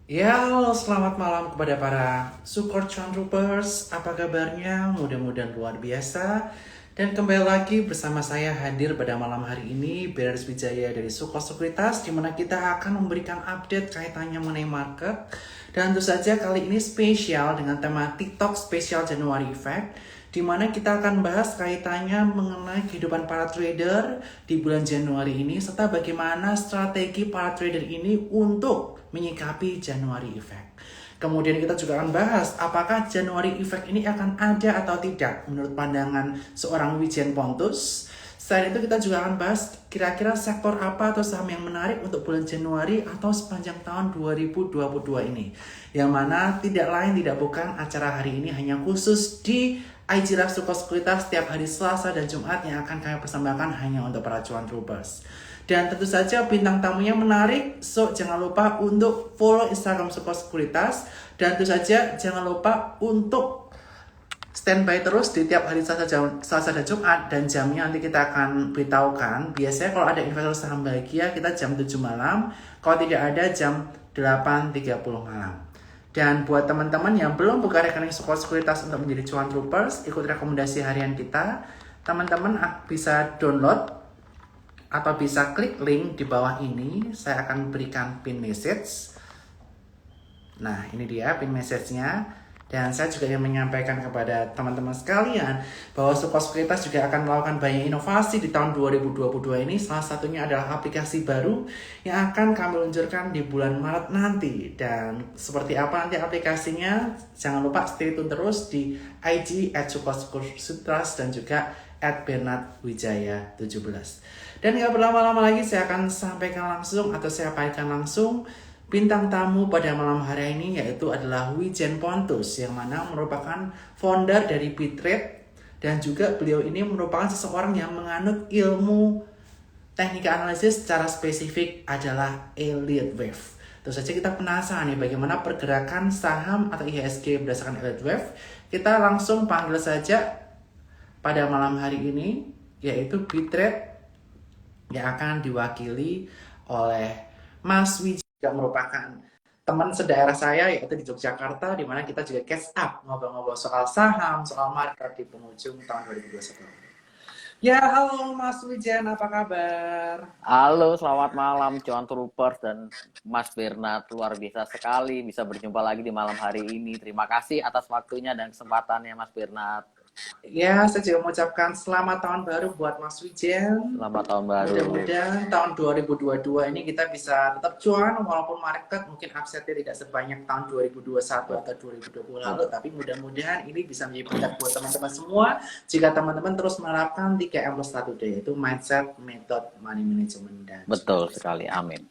Ya, halo, selamat malam kepada para support Cuan Troopers. Apa kabarnya? Mudah-mudahan luar biasa. Dan kembali lagi bersama saya hadir pada malam hari ini, Beres Wijaya dari Sukor Sekuritas, di mana kita akan memberikan update kaitannya mengenai market. Dan tentu saja kali ini spesial dengan tema TikTok Special January Effect, di mana kita akan bahas kaitannya mengenai kehidupan para trader di bulan Januari ini, serta bagaimana strategi para trader ini untuk menyikapi January Effect. Kemudian kita juga akan bahas apakah January Effect ini akan ada atau tidak menurut pandangan seorang Wijen Pontus. Selain itu kita juga akan bahas kira-kira sektor apa atau saham yang menarik untuk bulan Januari atau sepanjang tahun 2022 ini. Yang mana tidak lain tidak bukan acara hari ini hanya khusus di IG Live Sukor Sekuritas setiap hari Selasa dan Jumat yang akan kami persembahkan hanya untuk para cuan troopers. Dan tentu saja bintang tamunya menarik, so jangan lupa untuk follow Instagram Sukor Sekuritas. Dan tentu saja jangan lupa untuk standby terus di tiap hari Selasa dan Jumat, dan jamnya nanti kita akan beritahukan. Biasanya kalau ada investor saham bahagia kita jam 7 malam, kalau tidak ada jam 8.30 malam. Dan buat teman-teman yang belum buka rekening Sukor Sekuritas untuk menjadi cuan troopers, ikut rekomendasi harian kita. Teman-teman bisa download atau bisa klik link di bawah ini. Saya akan berikan pin message. Nah, ini dia pin message-nya. Dan saya juga ingin menyampaikan kepada teman-teman sekalian bahwa Sukor Sekuritas juga akan melakukan banyak inovasi di tahun 2022 ini. Salah satunya adalah aplikasi baru yang akan kami luncurkan di bulan Maret nanti. Dan seperti apa nanti aplikasinya, jangan lupa stay tune terus di IG @sukorsekuritas dan juga @bernardwijaya17. Dan gak berlama-lama lagi saya akan sampaikan langsung atau saya paparkan langsung bintang tamu pada malam hari ini, yaitu adalah Wijen Pontus yang mana merupakan founder dari Bitrate, dan juga beliau ini merupakan seseorang yang menganut ilmu teknik analisis secara spesifik adalah Elliott Wave. Terus saja kita penasaran nih bagaimana pergerakan saham atau IHSG berdasarkan Elliott Wave. Kita langsung panggil saja pada malam hari ini, yaitu Bitrate yang akan diwakili oleh Mas Wijaya, juga merupakan teman sedaerah saya yaitu di Yogyakarta, di mana kita juga catch up ngobrol-ngobrol soal saham, soal market di penghujung tahun 2021. Ya, halo Mas Wijan, apa kabar? Halo, selamat malam Cuan Troopers dan Mas Bernard. Luar biasa sekali bisa berjumpa lagi di malam hari ini. Terima kasih atas waktunya dan kesempatannya Mas Bernard. Ya, saya juga mengucapkan selamat tahun baru buat Mas Wijen. Selamat tahun baru. Mudah-mudahan tahun 2022 ini kita bisa tetap cuan walaupun market mungkin upsetnya tidak sebanyak tahun 2021 atau 2020 lalu, tapi mudah-mudahan ini bisa menjadi berkat buat teman-teman semua jika teman-teman terus menerapkan 3M plus 1D, yaitu mindset, method, money management, dan betul sekali. Amin.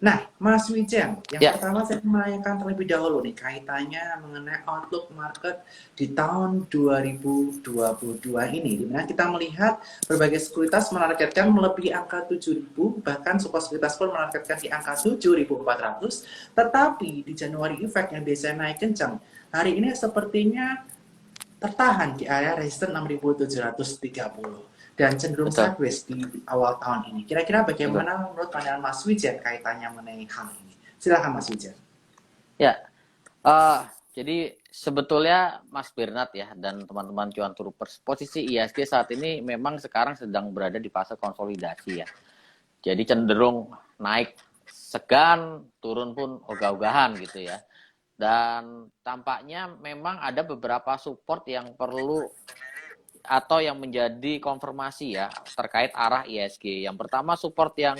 Nah, Mas Wijen, yang Ya. pertama saya menanyakan terlebih dahulu nih kaitannya mengenai outlook market di tahun 2022 ini, di mana kita melihat berbagai sekuritas menargetkan melebihi angka 7.000, bahkan Sukor Sekuritas pun menargetkan di angka 7.400, tetapi di January Effect yang biasanya naik kencang, hari ini sepertinya tertahan di area resisten 6.730 dan cenderung Betul. sideways di awal tahun ini. Kira-kira Betul. bagaimana menurut pandangan Mas Wijen kaitannya mengenai hal ini? Silakan Mas Wijen. Ya. Jadi sebetulnya Mas Bernard ya dan teman-teman Cuan Troopers, posisi IHSG saat ini memang sekarang sedang berada di fase konsolidasi ya. Jadi cenderung naik segan, turun pun ogah-ogahan gitu ya. Dan tampaknya memang ada beberapa support yang perlu atau yang menjadi konfirmasi ya terkait arah IHSG. Yang pertama support yang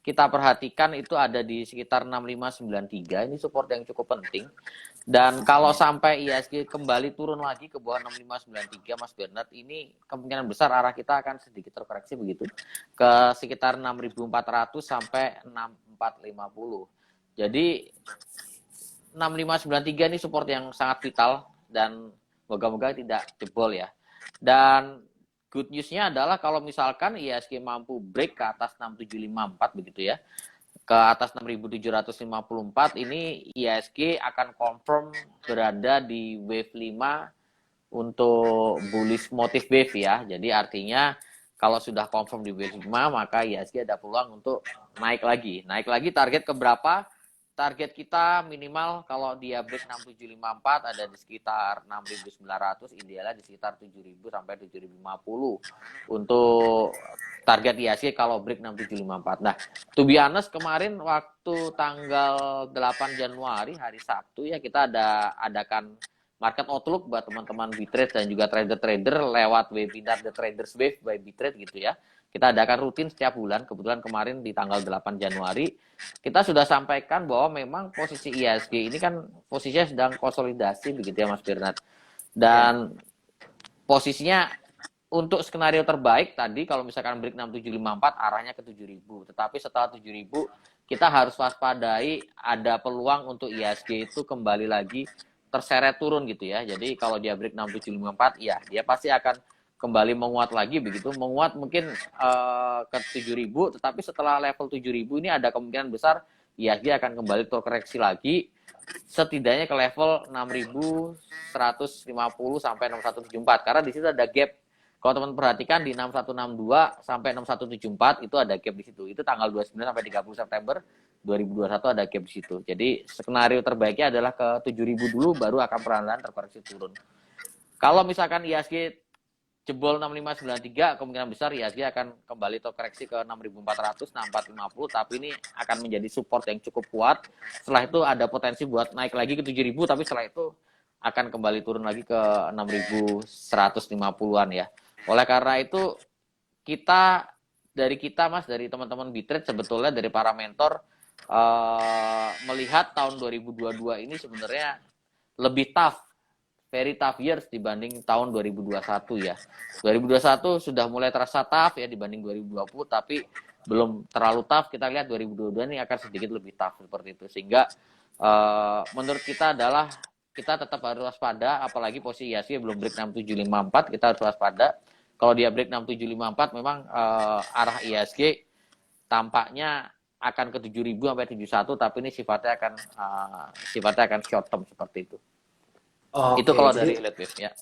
kita perhatikan itu ada di sekitar 6593. Ini support yang cukup penting. Dan kalau sampai IHSG kembali turun lagi ke bawah 6593 Mas Bernard, ini kemungkinan besar arah kita akan sedikit terkoreksi begitu ke sekitar 6400 sampai 6450. Jadi 6593 ini support yang sangat vital dan moga-moga tidak jebol ya. Dan good news-nya adalah kalau misalkan IHSG mampu break ke atas 6754 begitu ya, ke atas 6754, ini IHSG akan confirm berada di wave 5 untuk bullish motif wave ya. Jadi artinya kalau sudah confirm di wave 5 maka IHSG ada peluang untuk naik lagi. Naik lagi target ke berapa? target kita minimal kalau dia break 6754 ada di sekitar 6.900, idealnya di sekitar 7.000 sampai 7.050 untuk target IHSG kalau break 6754. Nah, to be honest kemarin waktu tanggal 8 Januari hari Sabtu ya kita adakan market outlook buat teman-teman Bitrade dan juga trader-trader lewat webinar The Traders Wave by Bitrade gitu ya. Kita adakan rutin setiap bulan, kebetulan kemarin di tanggal 8 Januari kita sudah sampaikan bahwa memang posisi IHSG ini kan posisinya sedang konsolidasi begitu ya Mas Bernard. Dan posisinya untuk skenario terbaik tadi kalau misalkan break 6754 arahnya ke 7.000. Tetapi setelah 7.000 kita harus waspadai ada peluang untuk IHSG itu kembali lagi terseret turun gitu ya. Jadi kalau dia break 6754 ya dia pasti akan kembali menguat lagi begitu, menguat mungkin ke 7.000, tetapi setelah level 7.000 ini ada kemungkinan besar IHSG akan kembali terkoreksi lagi setidaknya ke level 6.150 sampai 6.174 karena di situ ada gap. Kalau teman perhatikan di 6162 sampai 6174 itu ada gap di situ. Itu tanggal 29 sampai 30 September 2021 ada gap di situ. Jadi skenario terbaiknya adalah ke 7.000 dulu baru akan perlahan-lahan terkoreksi turun. Kalau misalkan IHSG jebol 6593 kemungkinan besar IHSG akan kembali terkoreksi ke 6400, 6450 tapi ini akan menjadi support yang cukup kuat. Setelah itu ada potensi buat naik lagi ke 7000 tapi setelah itu akan kembali turun lagi ke 6150-an ya. Oleh karena itu dari kita Mas dari teman-teman Bitrade sebetulnya dari para mentor melihat tahun 2022 ini sebenarnya lebih tough, very tough years dibanding tahun 2021 ya. 2021 sudah mulai terasa tough ya dibanding 2020 tapi belum terlalu tough. Kita lihat 2022 ini akan sedikit lebih tough seperti itu. Sehingga menurut kita adalah kita tetap harus waspada apalagi posisi IHSG belum break 6754 kita harus waspada. Kalau dia break 6754 memang arah IHSG tampaknya akan ke 7.000 sampai 71 tapi ini sifatnya akan short term seperti itu. Itu kalau dari Elite Wave ya.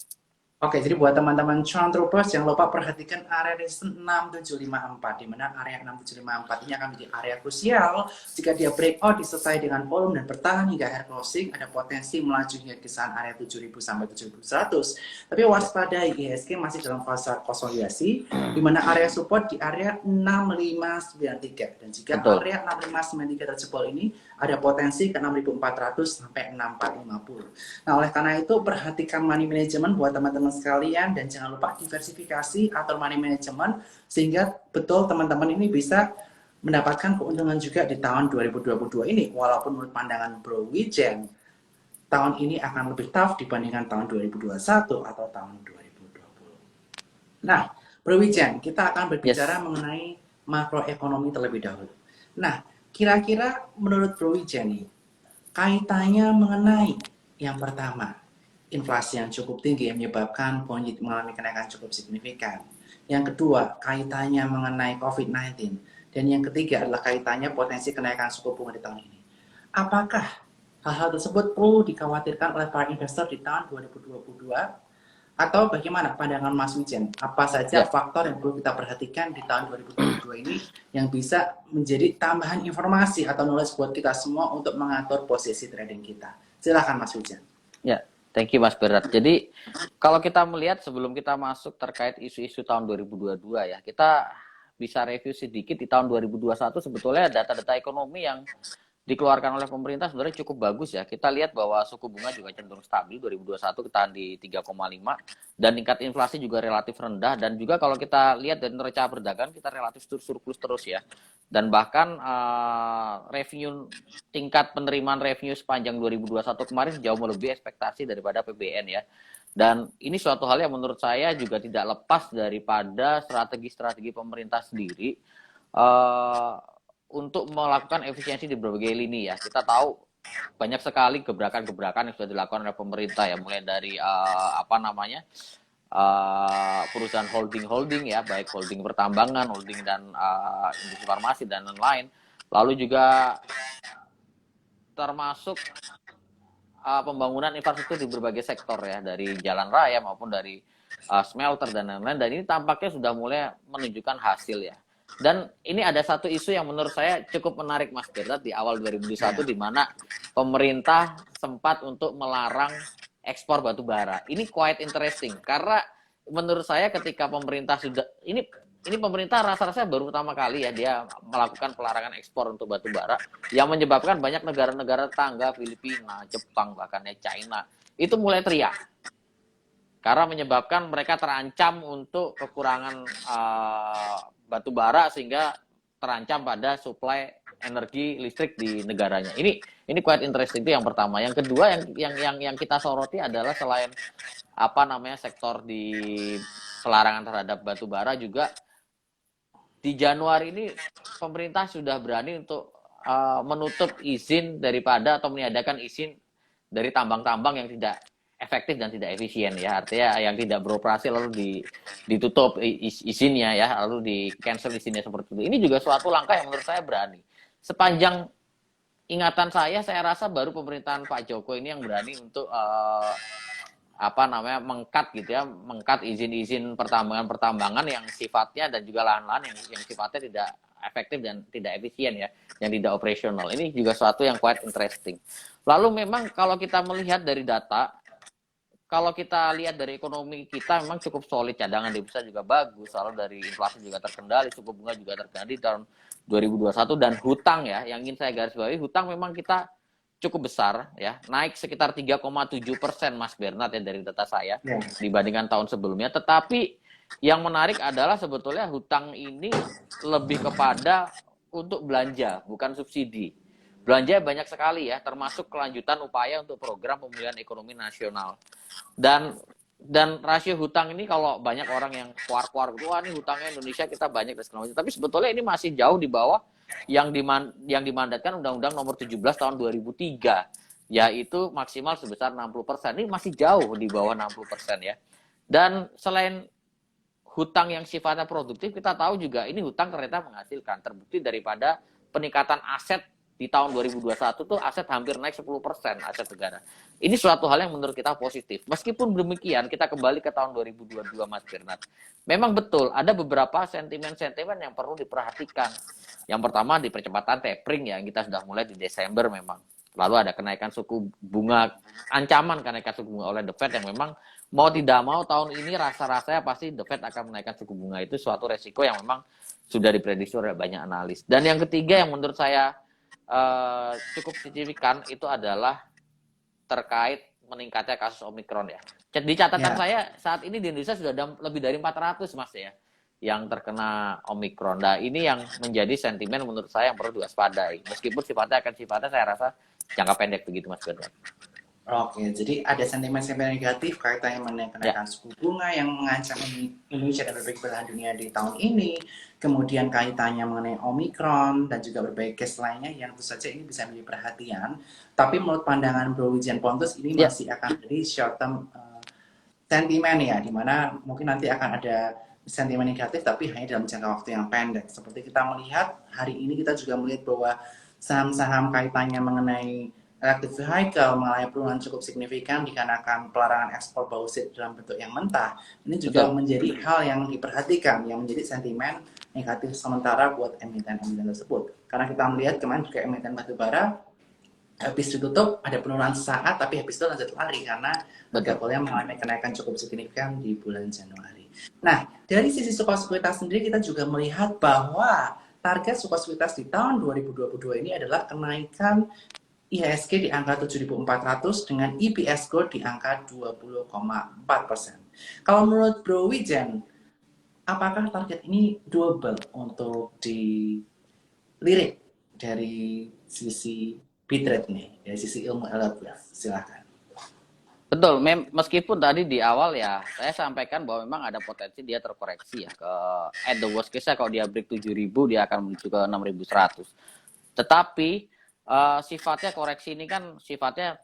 Oke, jadi buat teman-teman Cuan Troopers jangan lupa perhatikan area resistance 6754 di mana area 6754 ini akan menjadi area krusial jika dia breakout disertai dengan volume dan bertahan hingga air closing ada potensi melaju hingga kisaran area 7.000 sampai 7.100. Tapi waspadai IHSG masih dalam fase konsolidasi di mana area support di area 6593 dan jika area 6593 terjebol ini ada potensi ke 6.400 sampai 6.450. Nah, oleh karena itu perhatikan money management buat teman-teman sekalian dan jangan lupa diversifikasi atau money management sehingga betul teman-teman ini bisa mendapatkan keuntungan juga di tahun 2022 ini. Walaupun menurut pandangan Bro Wijen tahun ini akan lebih tough dibandingkan tahun 2021 atau tahun 2020. Nah, Bro Wijen, kita akan berbicara mengenai makroekonomi terlebih dahulu. Nah, kira-kira menurut Bro Wijen nih, kaitannya mengenai yang pertama, inflasi yang cukup tinggi yang menyebabkan bond yield mengalami kenaikan cukup signifikan. Yang kedua, kaitannya mengenai COVID-19. Dan yang ketiga adalah kaitannya potensi kenaikan suku bunga di tahun ini. Apakah hal-hal tersebut perlu dikhawatirkan oleh para investor di tahun 2022? Atau bagaimana pandangan Mas Wijen? Apa saja faktor yang perlu kita perhatikan di tahun 2022 ini yang bisa menjadi tambahan informasi atau knowledge buat kita semua untuk mengatur posisi trading kita? Silakan Mas Wijen. Ya, thank you Mas Berat. Jadi kalau kita melihat sebelum kita masuk terkait isu-isu tahun 2022 ya, kita bisa review sedikit di tahun 2021 sebetulnya data-data ekonomi yang dikeluarkan oleh pemerintah sebenarnya cukup bagus ya. Kita lihat bahwa suku bunga juga cenderung stabil 2021 ketahan di 3,5 dan tingkat inflasi juga relatif rendah dan juga kalau kita lihat dari neraca perdagangan kita relatif surplus terus ya. Dan bahkan revenue tingkat penerimaan revenue sepanjang 2021 kemarin jauh melebihi ekspektasi daripada PBN ya. Dan ini suatu hal yang menurut saya juga tidak lepas daripada strategi-strategi pemerintah sendiri untuk melakukan efisiensi di berbagai lini ya. Kita tahu banyak sekali gebrakan-gebrakan yang sudah dilakukan oleh pemerintah ya, mulai dari perusahaan holding ya, baik holding pertambangan, holding dan industri farmasi dan lain-lain. Lalu juga termasuk pembangunan infrastruktur di berbagai sektor ya, dari jalan raya maupun dari smelter dan lain-lain. Dan ini tampaknya sudah mulai menunjukkan hasil ya. Dan ini ada satu isu yang menurut saya cukup menarik Mas Bernard di awal 2021 di mana pemerintah sempat untuk melarang ekspor batu bara. Ini quite interesting karena menurut saya ketika pemerintah sudah ini pemerintah rasa-rasanya baru pertama kali ya dia melakukan pelarangan ekspor untuk batu bara yang menyebabkan banyak negara-negara tetangga Filipina, Jepang, bahkan China itu mulai teriak karena menyebabkan mereka terancam untuk kekurangan batu bara sehingga terancam pada suplai energi listrik di negaranya. Ini quite interesting itu yang pertama. Yang kedua yang kita soroti adalah selain sektor di pelarangan terhadap batu bara juga di Januari ini pemerintah sudah berani untuk menutup izin daripada atau meniadakan izin dari tambang-tambang yang tidak efektif dan tidak efisien ya, artinya yang tidak beroperasi lalu ditutup izinnya ya, lalu di cancel izinnya seperti itu. Ini juga suatu langkah yang menurut saya berani. Sepanjang ingatan saya rasa baru pemerintahan Pak Joko ini yang berani untuk mengkat gitu ya, mengkat izin-izin pertambangan yang sifatnya dan juga lahan-lahan yang sifatnya tidak efektif dan tidak efisien ya, yang tidak operasional. Ini juga suatu yang quite interesting. Lalu memang kalau kita melihat dari data, kalau kita lihat dari ekonomi kita memang cukup solid, cadangan devisa juga bagus, lalu dari inflasi juga terkendali, suku bunga juga terkendali tahun 2021 dan hutang ya, yang ingin saya garis bawahi, hutang memang kita cukup besar ya, naik sekitar 3,7% Mas Bernard ya dari data saya dibandingkan tahun sebelumnya. Tetapi yang menarik adalah sebetulnya hutang ini lebih kepada untuk belanja, bukan subsidi. Belanja banyak sekali ya, termasuk kelanjutan upaya untuk program pemulihan ekonomi nasional. Dan rasio hutang ini kalau banyak orang yang kuar-kuar gitu, wah ini hutangnya Indonesia kita banyak dan segala macam. Tapi sebetulnya ini masih jauh di bawah yang dimandatkan Undang-Undang Nomor 17 tahun 2003, yaitu maksimal sebesar 60%. Ini masih jauh di bawah 60% ya. Dan selain hutang yang sifatnya produktif, kita tahu juga ini hutang ternyata menghasilkan. Terbukti daripada peningkatan aset di tahun 2021 tuh aset hampir naik 10% aset negara. Ini suatu hal yang menurut kita positif. Meskipun demikian, kita kembali ke tahun 2022 Mas Bernard. Memang betul ada beberapa sentimen-sentimen yang perlu diperhatikan. Yang pertama di percepatan tapering ya, kita sudah mulai di Desember memang. Lalu ada kenaikan suku bunga, ancaman kenaikan suku bunga oleh The Fed yang memang mau tidak mau tahun ini rasa-rasanya pasti The Fed akan menaikkan suku bunga. Itu suatu resiko yang memang sudah diprediksi oleh banyak analis. Dan yang ketiga yang menurut saya cukup signifikan itu adalah terkait meningkatnya kasus Omikron ya. Di catatan saya saat ini di Indonesia sudah ada lebih dari 400 Mas ya yang terkena Omikron. Nah, ini yang menjadi sentimen menurut saya yang perlu diwaspadai. Meskipun sifatnya saya rasa jangka pendek begitu Mas Bernard. Oke, jadi ada sentimen-sentimen negatif kaitannya mengenai kenaikan suku bunga yang mengancam Indonesia dan berbagai belahan dunia di tahun ini. Kemudian kaitannya mengenai Omikron dan juga berbagai case lainnya yang tentu saja ini bisa menjadi perhatian. Tapi menurut pandangan Bro Wijan Pontus ini masih akan jadi short term sentimen ya, dimana mungkin nanti akan ada sentimen negatif tapi hanya dalam jangka waktu yang pendek. Seperti kita melihat hari ini kita juga melihat bahwa saham-saham kaitannya mengenai electric vehicle mengalami penurunan cukup signifikan dikarenakan pelarangan ekspor bauksit dalam bentuk yang mentah. Ini juga menjadi hal yang diperhatikan, yang menjadi sentimen negatif sementara buat emiten-emiten tersebut. Karena kita melihat kemarin juga emiten batubara habis ditutup ada penurunan saat, tapi habis itu lanjut lari karena harga mengalami kenaikan cukup signifikan di bulan Januari. Nah, dari sisi suku sekuitas sendiri kita juga melihat bahwa target suku sekuitas di tahun 2022 ini adalah kenaikan IHSG di angka 7.400 dengan EPS growth di angka 20,4%. Kalau menurut Bro Wijan, apakah target ini doable untuk dilirik dari sisi Bitrate nih, dari sisi ilmu LLF? Silahkan. Betul, meskipun tadi di awal ya saya sampaikan bahwa memang ada potensi dia terkoreksi ya ke at the worst case kalau dia break 7.000 dia akan menuju ke 6.100. Tetapi sifatnya koreksi ini kan sifatnya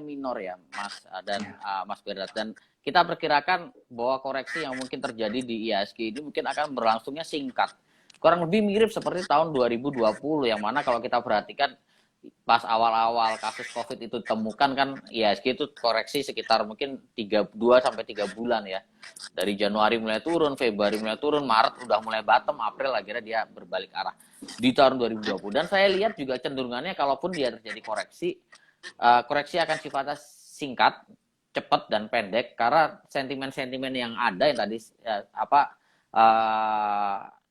minor ya Mas dan Mas Bernard, dan kita perkirakan bahwa koreksi yang mungkin terjadi di IHSG ini mungkin akan berlangsungnya singkat, kurang lebih mirip seperti tahun 2020 yang mana kalau kita perhatikan pas awal-awal kasus COVID itu ditemukan kan IHSG itu koreksi sekitar mungkin 2 sampai 3 bulan ya. Dari Januari mulai turun, Februari mulai turun, Maret udah mulai bottom, April akhirnya dia berbalik arah di tahun 2020. Dan saya lihat juga cenderungannya kalaupun dia terjadi koreksi, koreksi akan sifatnya singkat, cepat dan pendek karena sentimen-sentimen yang ada yang tadi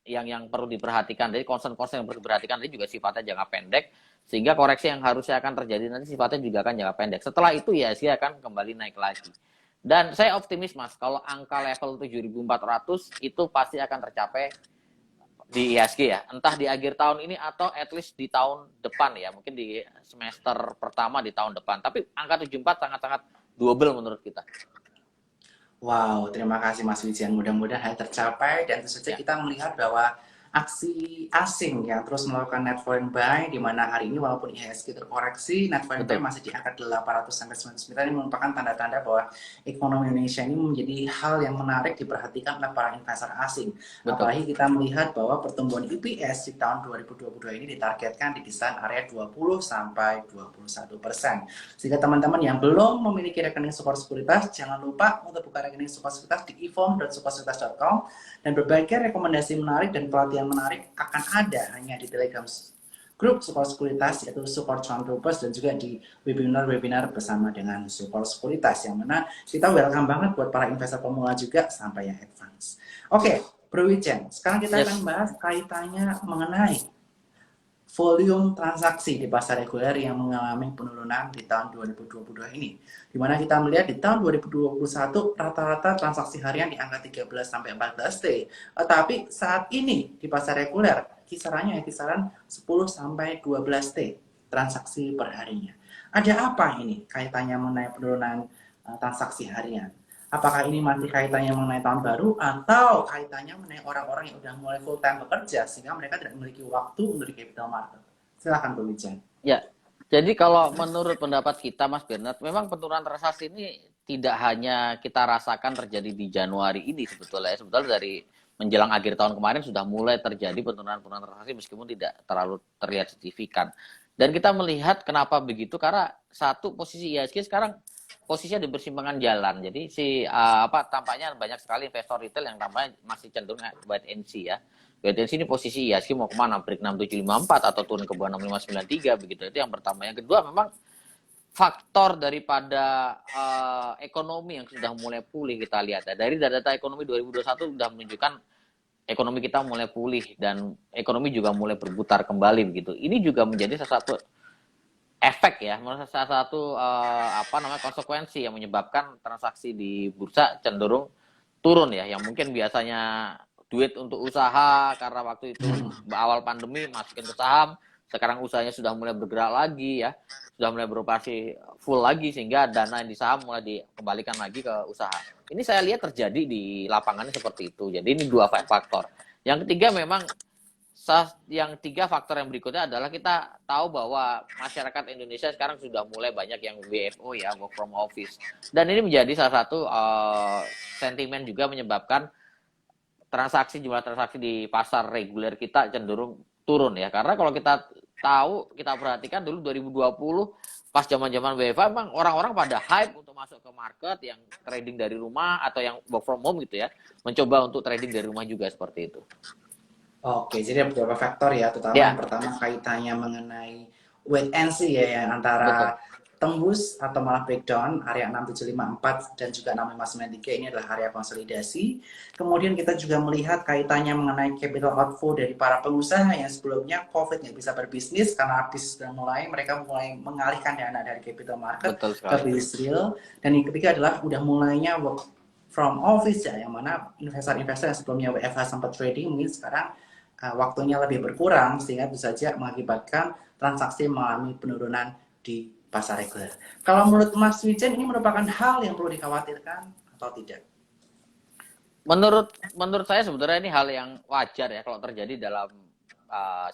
yang perlu diperhatikan, jadi concern-concern yang perlu diperhatikan tadi juga sifatnya jangka pendek, sehingga koreksi yang harusnya akan terjadi nanti sifatnya juga akan jangka pendek. Setelah itu ya IHSG akan kembali naik lagi. Dan saya optimis Mas, kalau angka level 7.400 itu pasti akan tercapai di IHSG ya, entah di akhir tahun ini atau at least di tahun depan ya, mungkin di semester pertama di tahun depan. Tapi angka 74 sangat-sangat doable menurut kita. Wow, terima kasih Mas Wijan. Mudah-mudahan hal tercapai dan tentu saja Ya. kita melihat bahwa aksi asing yang terus melakukan net foreign buy di mana hari ini walaupun IHSG terkoreksi, net foreign buy Betul. masih di angka 800 sampai 99 ini merupakan tanda-tanda bahwa ekonomi Indonesia ini menjadi hal yang menarik diperhatikan oleh para investor asing. Betul. Apalagi kita melihat bahwa pertumbuhan EPS di tahun 2022 ini ditargetkan di kisaran area 20 sampai 21%. Sehingga teman-teman yang belum memiliki rekening Sukor Sekuritas, jangan lupa untuk buka rekening Sukor Sekuritas di ifom.sukorsekuritas.com, dan berbagai rekomendasi menarik dan pelatihan menarik akan ada hanya di Telegram grup Sukor Sekuritas, yaitu Sukor Cuan Troopers, dan juga di webinar-webinar bersama dengan Sukor Sekuritas, yang mana kita welcome banget buat para investor pemula juga sampai yang advance. Oke, Bro Wijen, sekarang kita akan bahas kaitannya mengenai volume transaksi di pasar reguler yang mengalami penurunan di tahun 2022 ini. Di mana kita melihat di tahun 2021 rata-rata transaksi harian di angka 13 sampai 14 T. Tetapi saat ini di pasar reguler kisarannya kisaran 10 sampai 12 T transaksi per harinya. Ada apa ini kaitannya mengenai penurunan transaksi harian? Apakah ini masih kaitannya mengenai tahun baru atau kaitannya mengenai orang-orang yang sudah mulai full time bekerja sehingga mereka tidak memiliki waktu untuk di capital market? Silahkan Bu Wijan. Ya, jadi kalau menurut pendapat kita Mas Bernard, memang penurunan transaksi ini tidak hanya kita rasakan terjadi di Januari ini sebetulnya. Sebetulnya dari menjelang akhir tahun kemarin sudah mulai terjadi penurunan transaksi meskipun tidak terlalu terlihat signifikan. Dan kita melihat kenapa begitu karena satu, posisi IHSG sekarang posisinya di persimpangan jalan. Jadi tampaknya banyak sekali investor retail yang tampaknya masih cenderung wait and see ya. Wait and see ini posisi IHSG mau kemana? Break 6754 atau turun ke bawah 6593 begitu. Itu yang pertama. Yang kedua memang faktor daripada ekonomi yang sudah mulai pulih kita lihat ya. Dari data ekonomi 2021 sudah menunjukkan ekonomi kita mulai pulih dan ekonomi juga mulai berputar kembali begitu. Ini juga menjadi salah satu efek ya, salah satu konsekuensi yang menyebabkan transaksi di bursa cenderung turun ya, yang mungkin biasanya duit untuk usaha karena waktu itu awal pandemi masukin ke saham, sekarang usahanya sudah mulai bergerak lagi ya, sudah mulai beroperasi full lagi sehingga dana yang di saham mulai dikembalikan lagi ke usaha. Ini saya lihat terjadi di lapangannya seperti itu. Jadi ini dua faktor. Yang ketiga memang faktor yang berikutnya adalah kita tahu bahwa masyarakat Indonesia sekarang sudah mulai banyak yang WFO ya, work from office. Dan ini menjadi salah satu sentimen juga menyebabkan jumlah transaksi di pasar reguler kita cenderung turun ya. Karena kalau kita perhatikan dulu 2020 pas zaman-zaman WFH memang orang-orang pada hype untuk masuk ke market yang trading dari rumah atau yang work from home gitu ya. Mencoba untuk trading dari rumah juga seperti itu. Oke, jadi ada beberapa faktor ya, terutama yang pertama kaitannya mengenai wait and see ya, antara tembus atau malah breakdown area 6754 dan juga 6593 ini adalah area konsolidasi. Kemudian kita juga melihat kaitannya mengenai capital outflow dari para pengusaha yang sebelumnya COVID nggak bisa berbisnis karena bisnis sudah mulai, mereka mulai mengalihkan dana dari capital market ke bisnis real. Dan yang ketiga adalah udah mulainya work from office ya, yang mana investor-investor yang sebelumnya WFH sempat trading mungkin sekarang waktunya lebih berkurang sehingga bisa saja mengakibatkan transaksi mengalami penurunan di pasar reguler. Kalau menurut Mas Wijen ini merupakan hal yang perlu dikhawatirkan atau tidak? Menurut saya sebetulnya ini hal yang wajar ya kalau terjadi dalam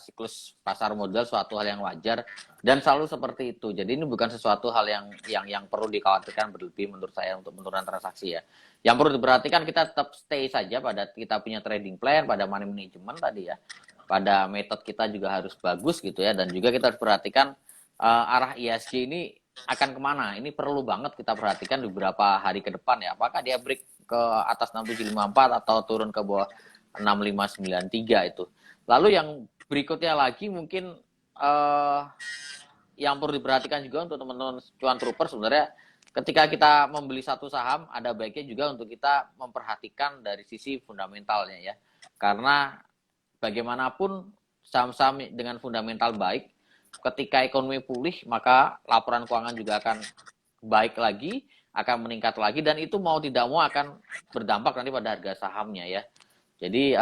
siklus pasar modal, suatu hal yang wajar dan selalu seperti itu. Jadi ini bukan sesuatu hal yang perlu dikhawatirkan berlebih menurut saya untuk penurunan transaksi ya. Yang perlu diperhatikan kita tetap stay saja pada kita punya trading plan, pada money management tadi ya. Pada metode kita juga harus bagus gitu ya, dan juga kita harus perhatikan arah ISG ini akan kemana. Ini perlu banget kita perhatikan di beberapa hari ke depan ya. Apakah dia break ke atas 6754 atau turun ke bawah 6593 itu. Lalu yang berikutnya lagi mungkin yang perlu diperhatikan juga untuk teman-teman cuan trooper sebenarnya ketika kita membeli satu saham ada baiknya juga untuk kita memperhatikan dari sisi fundamentalnya ya. Karena bagaimanapun saham-saham dengan fundamental baik ketika ekonomi pulih maka laporan keuangan juga akan baik lagi, akan meningkat lagi dan itu mau tidak mau akan berdampak nanti pada harga sahamnya ya. Jadi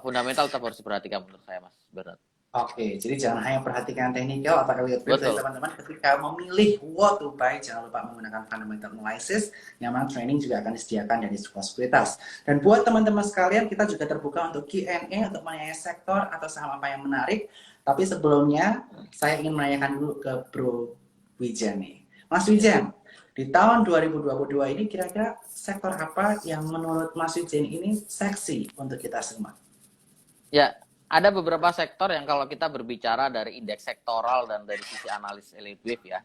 fundamental tetap harus diperhatikan menurut saya Mas Bernard. Oke, jadi jangan hanya perhatikan teknikal atau elliott wave dari Betul. teman-teman ketika memilih what to buy, jangan lupa menggunakan fundamental analysis, yang mana training juga akan disediakan dari sebuah sekuritas. Dan buat teman-teman sekalian, kita juga terbuka untuk Q&A untuk menanyai sektor atau saham apa yang menarik. Tapi sebelumnya, saya ingin menanyakan dulu ke Bro Wijen nih. Mas Wijen, di tahun 2022 ini kira-kira sektor apa yang menurut Mas Wijen ini seksi untuk kita semua? Ya, ada beberapa sektor yang kalau kita berbicara dari indeks sektoral dan dari sisi analis elite wave ya,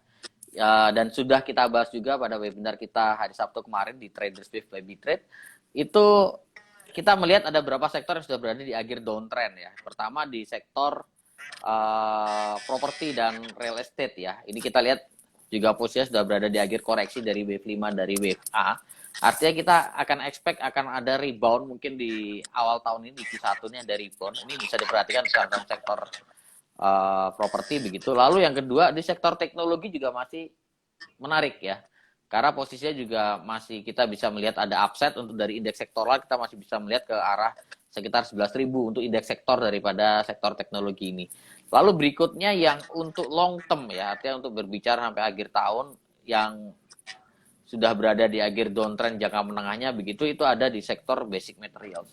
dan sudah kita bahas juga pada webinar kita hari Sabtu kemarin di Traders Wave by Bitrade, itu kita melihat ada beberapa sektor yang sudah berada di akhir downtrend ya. Pertama di sektor properti dan real estate ya. Ini kita lihat juga posisinya sudah berada di akhir koreksi dari wave 5 dari wave A. Artinya kita akan expect akan ada rebound mungkin di awal tahun ini di Q1-nya ada rebound. Ini bisa diperhatikan dalam sektor properti begitu. Lalu yang kedua di sektor teknologi juga masih menarik ya. Karena posisinya juga masih kita bisa melihat ada upside untuk dari indeks sektoral kita masih bisa melihat ke arah sekitar 11.000 untuk indeks sektor daripada sektor teknologi ini. Lalu berikutnya yang untuk long term ya, artinya untuk berbicara sampai akhir tahun yang sudah berada di akhir downtrend jangka menengahnya begitu itu ada di sektor basic materials.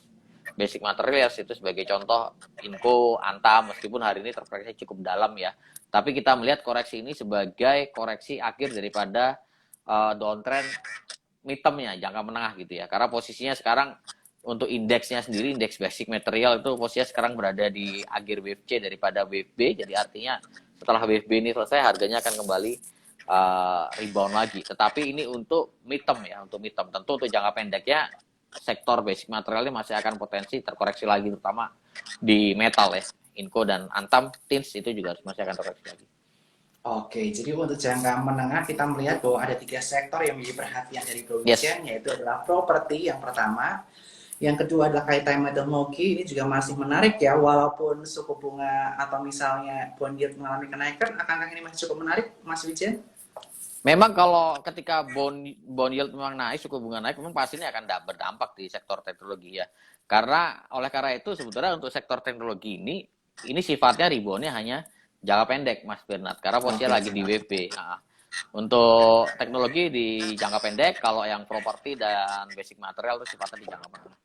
Basic materials itu sebagai contoh Inco, Antam meskipun hari ini terkoreksi cukup dalam ya. Tapi kita melihat koreksi ini sebagai koreksi akhir daripada downtrend midterm-nya, jangka menengah gitu ya. Karena posisinya sekarang untuk indeksnya sendiri, indeks basic material itu posisinya sekarang berada di akhir wave C daripada wave B. Jadi artinya setelah wave B ini selesai harganya akan kembali rebound lagi. Tetapi ini untuk midterm ya, untuk midterm. Tentu untuk jangka pendeknya sektor basic material ini masih akan potensi terkoreksi lagi terutama di metal ya. Inco dan Antam, Tins itu juga masih akan terkoreksi lagi. Oke, jadi untuk jangka menengah kita melihat bahwa ada 3 sektor yang menjadi perhatian dari Bro Wijen, yaitu adalah properti yang pertama, yang kedua adalah kaitan teknologi, ini juga masih menarik ya, walaupun suku bunga atau misalnya bond yield mengalami kenaikan, akankah ini masih cukup menarik, Mas Wijen? Memang kalau ketika bond yield memang naik, suku bunga naik, memang pastinya akan berdampak di sektor teknologi ya. Karena oleh karena itu sebetulnya untuk sektor teknologi ini sifatnya reboundnya hanya jangka pendek, Mas Bernard. Karena posisinya lagi di WP. Nah, untuk teknologi di jangka pendek, kalau yang properti dan basic material itu sifatnya di jangka menengah.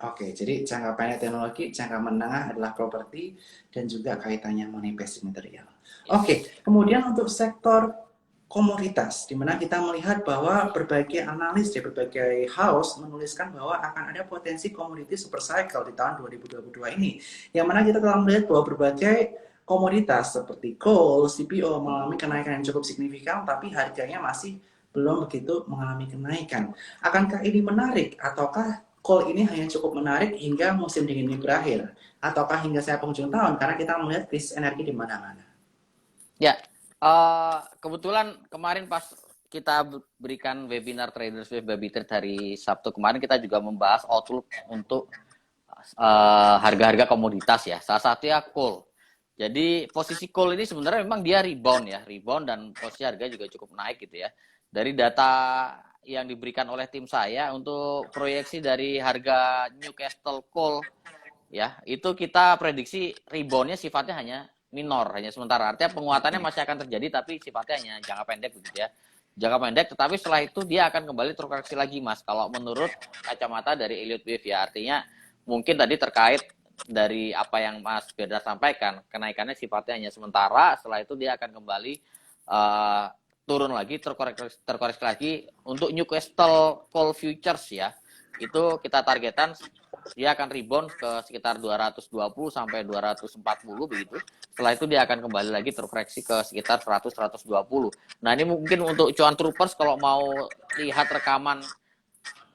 Oke, jadi jangka pendek teknologi, jangka menengah adalah properti dan juga kaitannya mengenai basic material. Oke, kemudian untuk sektor komoditas, di mana kita melihat bahwa berbagai analis dari berbagai house menuliskan bahwa akan ada potensi komoditi super cycle di tahun 2022 ini. Yang mana kita telah melihat bahwa berbagai komoditas seperti coal, CPO mengalami kenaikan yang cukup signifikan, tapi harganya masih belum begitu mengalami kenaikan. Akankah ini menarik ataukah coal ini hanya cukup menarik hingga musim dingin ini berakhir? Ataukah hingga saya penghujung tahun? Karena kita melihat krisis energi di mana-mana. Ya, kebetulan kemarin pas kita berikan webinar Traders Wave by Bitrade hari Sabtu kemarin kita juga membahas outlook untuk harga-harga komoditas ya. Salah satunya coal. Jadi posisi coal ini sebenarnya memang dia rebound dan posisi harga juga cukup naik gitu ya. Dari data yang diberikan oleh tim saya untuk proyeksi dari harga Newcastle coal ya, itu kita prediksi reboundnya sifatnya hanya minor, hanya sementara. Artinya penguatannya masih akan terjadi tapi sifatnya hanya jangka pendek begitu ya. Jangka pendek tetapi setelah itu dia akan kembali terkoreksi lagi Mas. Kalau menurut kacamata dari Elliott Wave ya, artinya mungkin tadi terkait dari apa yang Mas Beda sampaikan, kenaikannya sifatnya hanya sementara, setelah itu dia akan kembali turun lagi, terkoreksi lagi untuk Newcastle Coal Futures ya. itu kita targetkan dia akan rebound ke sekitar 220 sampai 240 begitu. Setelah itu dia akan kembali lagi terkoreksi ke sekitar 100-120. Nah, ini mungkin untuk cuan troopers kalau mau lihat rekaman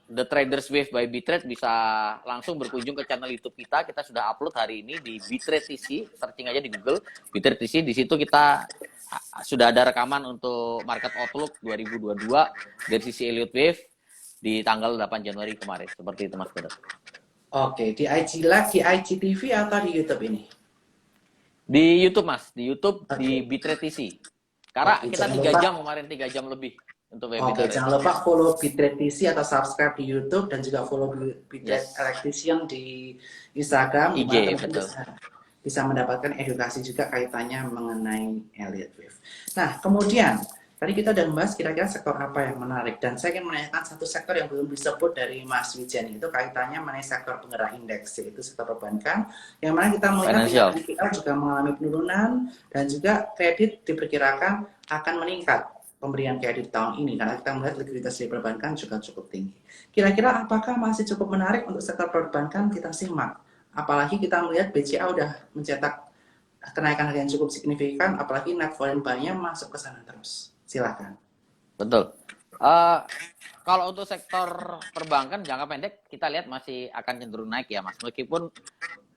The Traders Wave by Bitrate bisa langsung berkunjung ke channel YouTube kita. Kita sudah upload hari ini di Bitrate TC, searching aja di Google Bitrate TC. Di situ kita sudah ada rekaman untuk Market Outlook 2022 dari sisi Elliott Wave di tanggal 8 Januari kemarin. Seperti itu Mas Berat. Oke, di IG Live, di IGTV atau di YouTube ini? Di YouTube Mas, di YouTube di Oke. Bitrate TC. Karena Oke, kita jangan 3 lupa. jam kemarin, 3 jam lebih untuk webinar. Oke, jangan lupa follow Bitrate TC atau subscribe di YouTube dan juga follow Bitrate Electrician di Instagram, di IG, mana teman-teman betul. bisa mendapatkan edukasi juga kaitannya mengenai Elliott Wave. Nah, kemudian tadi kita udah membahas kira-kira sektor apa yang menarik, dan saya ingin menanyakan satu sektor yang belum disebut dari Mas Wijen, itu kaitannya mengenai sektor penggerak indeks, yaitu sektor perbankan, yang mana kita melihat Financial. NPL juga mengalami penurunan dan juga kredit diperkirakan akan meningkat pemberian kredit tahun ini karena kita melihat likuiditas di perbankan juga cukup tinggi. Kira-kira apakah masih cukup menarik untuk sektor perbankan? Kita simak. Apalagi kita melihat BCA udah mencetak kenaikan harga yang cukup signifikan, apalagi net volume buy-nya masuk ke sana terus. Silakan. Betul. Kalau untuk sektor perbankan jangka pendek kita lihat masih akan cenderung naik ya Mas. Meskipun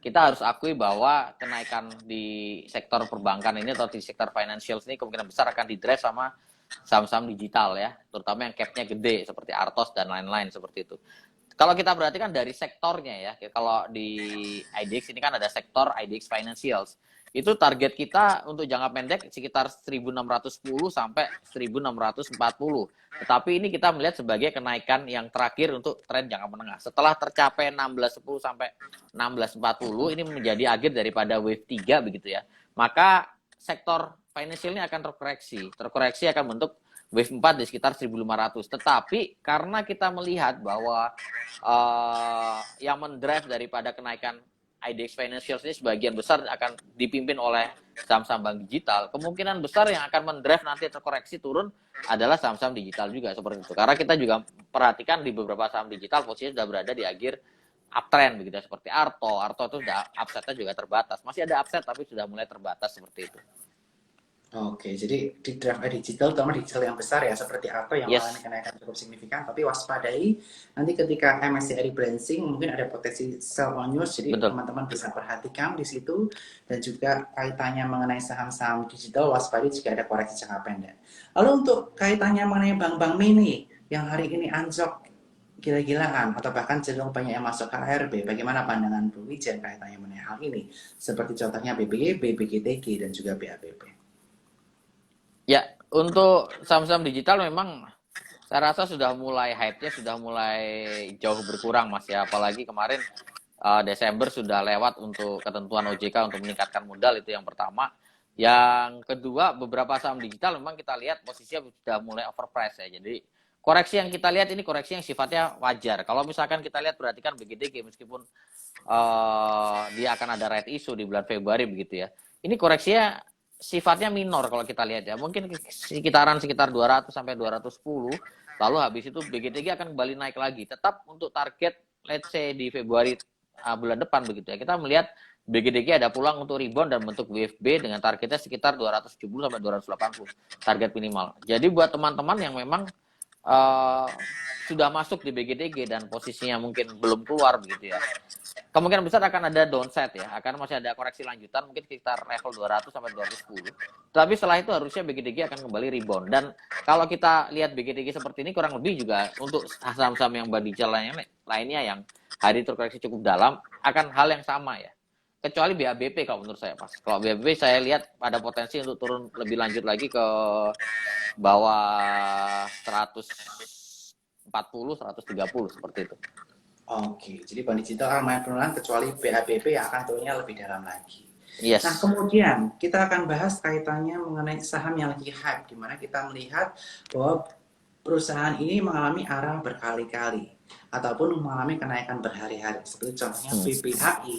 kita harus akui bahwa kenaikan di sektor perbankan ini atau di sektor financials ini kemungkinan besar akan didrive sama saham-saham digital ya, terutama yang cap-nya gede seperti Artos dan lain-lain seperti itu. Kalau kita perhatikan dari sektornya ya, kalau di IDX ini kan ada sektor IDX Financials. Itu target kita untuk jangka pendek sekitar 1610 sampai 1640. Tetapi ini kita melihat sebagai kenaikan yang terakhir untuk tren jangka menengah. Setelah tercapai 1610 sampai 1640, ini menjadi akhir daripada wave 3 begitu ya. Maka sektor financial ini akan terkoreksi. Terkoreksi akan bentuk wave 4 di sekitar 1500. Tetapi karena kita melihat bahwa yang mendrive daripada kenaikan IDX Financials ini sebagian besar akan dipimpin oleh saham-saham bank digital, kemungkinan besar yang akan mendrive nanti terkoreksi turun adalah saham-saham digital juga seperti itu. Karena kita juga perhatikan di beberapa saham digital posisinya sudah berada di akhir uptrend begitu seperti Arto. Arto itu sudah upside-nya juga terbatas. Masih ada upside tapi sudah mulai terbatas seperti itu. Oke, jadi di drive digital, terutama digital yang besar ya, seperti Arto yang mengalami kenaikan cukup signifikan, tapi waspadai nanti ketika MSCI rebalancing mungkin ada potensi sell on news, jadi teman-teman bisa perhatikan di situ, dan juga kaitannya mengenai saham-saham digital, waspadai jika ada koreksi jangka pendek. Lalu untuk kaitannya mengenai bank-bank mini yang hari ini anjlok gila-gilaan atau bahkan cenderung banyak yang masuk ke ARB, bagaimana pandangan Bu Wijen kaitannya mengenai hal ini? Seperti contohnya BBYB, BGTG, dan juga BAPP. Ya, untuk saham-saham digital memang saya rasa sudah mulai hype-nya sudah mulai jauh berkurang Mas ya. Apalagi kemarin Desember sudah lewat untuk ketentuan OJK untuk meningkatkan modal, itu yang pertama. Yang kedua, beberapa saham digital memang kita lihat posisinya sudah mulai overpriced ya. Jadi koreksi yang kita lihat ini koreksi yang sifatnya wajar. Kalau misalkan kita lihat perhatikan BGTG meskipun dia akan ada right issue di bulan Februari begitu ya. Ini koreksinya sifatnya minor kalau kita lihat ya. Mungkin sekitar 200 sampai 210. Lalu habis itu BGTG akan kembali naik lagi. Tetap untuk target let's say di Februari bulan depan begitu ya. Kita melihat BGTG ada pulang untuk rebound dan bentuk WFB dengan targetnya sekitar 270 sampai 280 target minimal. Jadi buat teman-teman yang memang sudah masuk di BGTG dan posisinya mungkin belum keluar begitu ya, kemungkinan besar akan ada downside ya, akan masih ada koreksi lanjutan mungkin sekitar level 200 sampai 210. Tapi setelah itu harusnya BGTG akan kembali rebound. Dan kalau kita lihat BGTG seperti ini kurang lebih juga untuk saham-saham yang digital lainnya yang hari terkoreksi cukup dalam akan hal yang sama ya. Kecuali BABP kalau menurut saya Mas. Kalau BABP saya lihat ada potensi untuk turun lebih lanjut lagi ke bawah 140, 130 seperti itu. Oke, jadi bank digital akan main penurunan kecuali BABP yang akan turunnya lebih dalam lagi. Yes. Nah, kemudian kita akan bahas kaitannya mengenai saham yang lagi hype, di mana kita melihat bahwa perusahaan ini mengalami arah berkali-kali ataupun mengalami kenaikan berhari-hari. Seperti contohnya BPHI,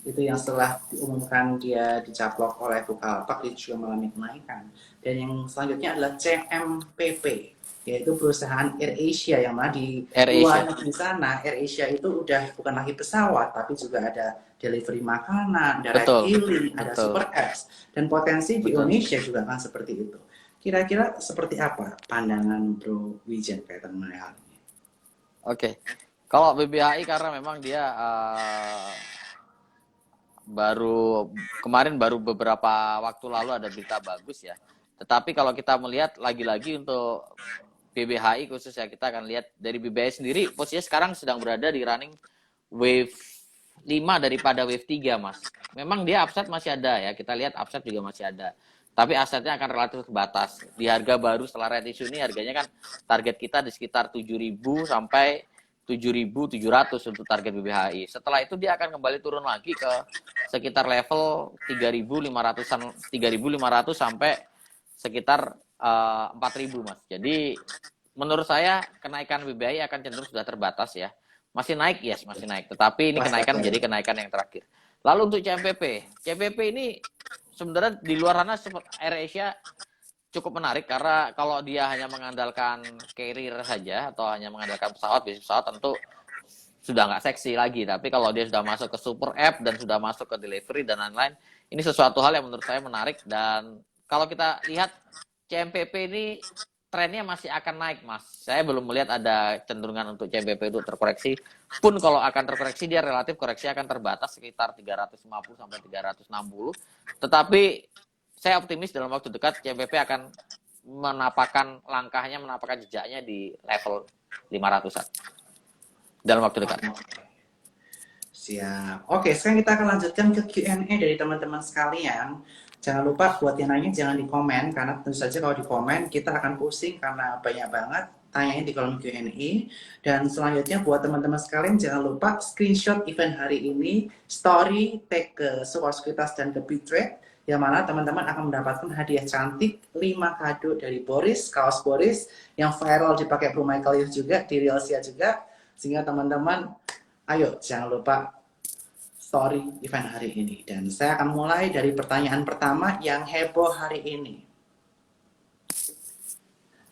itu yang setelah diumumkan dia dicaplok oleh Bukalapak, dia juga mengalami kenaikan. Dan yang selanjutnya adalah CMPP. yaitu perusahaan AirAsia, yang mana di luar AirAsia. negeri sana AirAsia itu udah bukan lagi pesawat tapi juga ada delivery makanan, ada ride Betul, hailing, ada betul, super apps, dan potensi di betul. Indonesia juga kan seperti itu. Kira-kira seperti apa pandangan Bro Wijen kaitan mengenai hal ini? Oke. Kalau BBHI karena memang dia baru kemarin baru beberapa waktu lalu ada berita bagus ya. Tetapi kalau kita melihat lagi-lagi untuk BBHI khusus ya, kita akan lihat dari BBHI sendiri posisinya sekarang sedang berada di running wave 5 daripada wave 3, Mas. Memang dia upside masih ada ya, kita lihat upside juga masih ada. Tapi asetnya akan relatif terbatas. Di harga baru setelah red issue ini harganya kan target kita di sekitar 7.000 sampai 7.700 untuk target BBHI. Setelah itu dia akan kembali turun lagi ke sekitar level 3.500-an, 3.500 sampai sekitar 4.000, Mas. Jadi menurut saya kenaikan BBHI akan cenderung sudah terbatas ya. Masih naik, yes, masih naik. Tetapi ini kenaikan menjadi kenaikan yang terakhir. Lalu untuk CMPP ini sebenarnya di luar sana AirAsia cukup menarik karena kalau dia hanya mengandalkan carrier saja atau hanya mengandalkan pesawat, bisnis pesawat tentu sudah nggak seksi lagi. Tapi kalau dia sudah masuk ke super app dan sudah masuk ke delivery dan lain-lain, ini sesuatu hal yang menurut saya menarik. Dan kalau kita lihat CMPP ini trennya masih akan naik, Mas. Saya belum melihat ada cenderungan untuk CMPP itu terkoreksi. Pun kalau akan terkoreksi, dia relatif koreksi akan terbatas sekitar 350 sampai 360. Tetapi saya optimis dalam waktu dekat CMPP akan menapakkan langkahnya, menapakkan jejaknya di level 500-an dalam waktu dekat. Siap. Oke, sekarang kita akan lanjutkan ke Q&A dari teman-teman sekalian. Jangan lupa buat yang nanya jangan di komen, karena tentu saja kalau di komen kita akan pusing karena banyak banget tanyain di kolom Q&A. Dan selanjutnya buat teman-teman sekalian jangan lupa screenshot event hari ini, story, tag ke Support Sekuritas dan ke Bitrade, yang mana teman-teman akan mendapatkan hadiah cantik 5 kado dari Boris, kaos Boris yang viral dipakai Bro Michael Yus juga, di Realsia juga, sehingga teman-teman ayo jangan lupa story event hari ini. Dan saya akan mulai dari pertanyaan pertama yang heboh hari ini.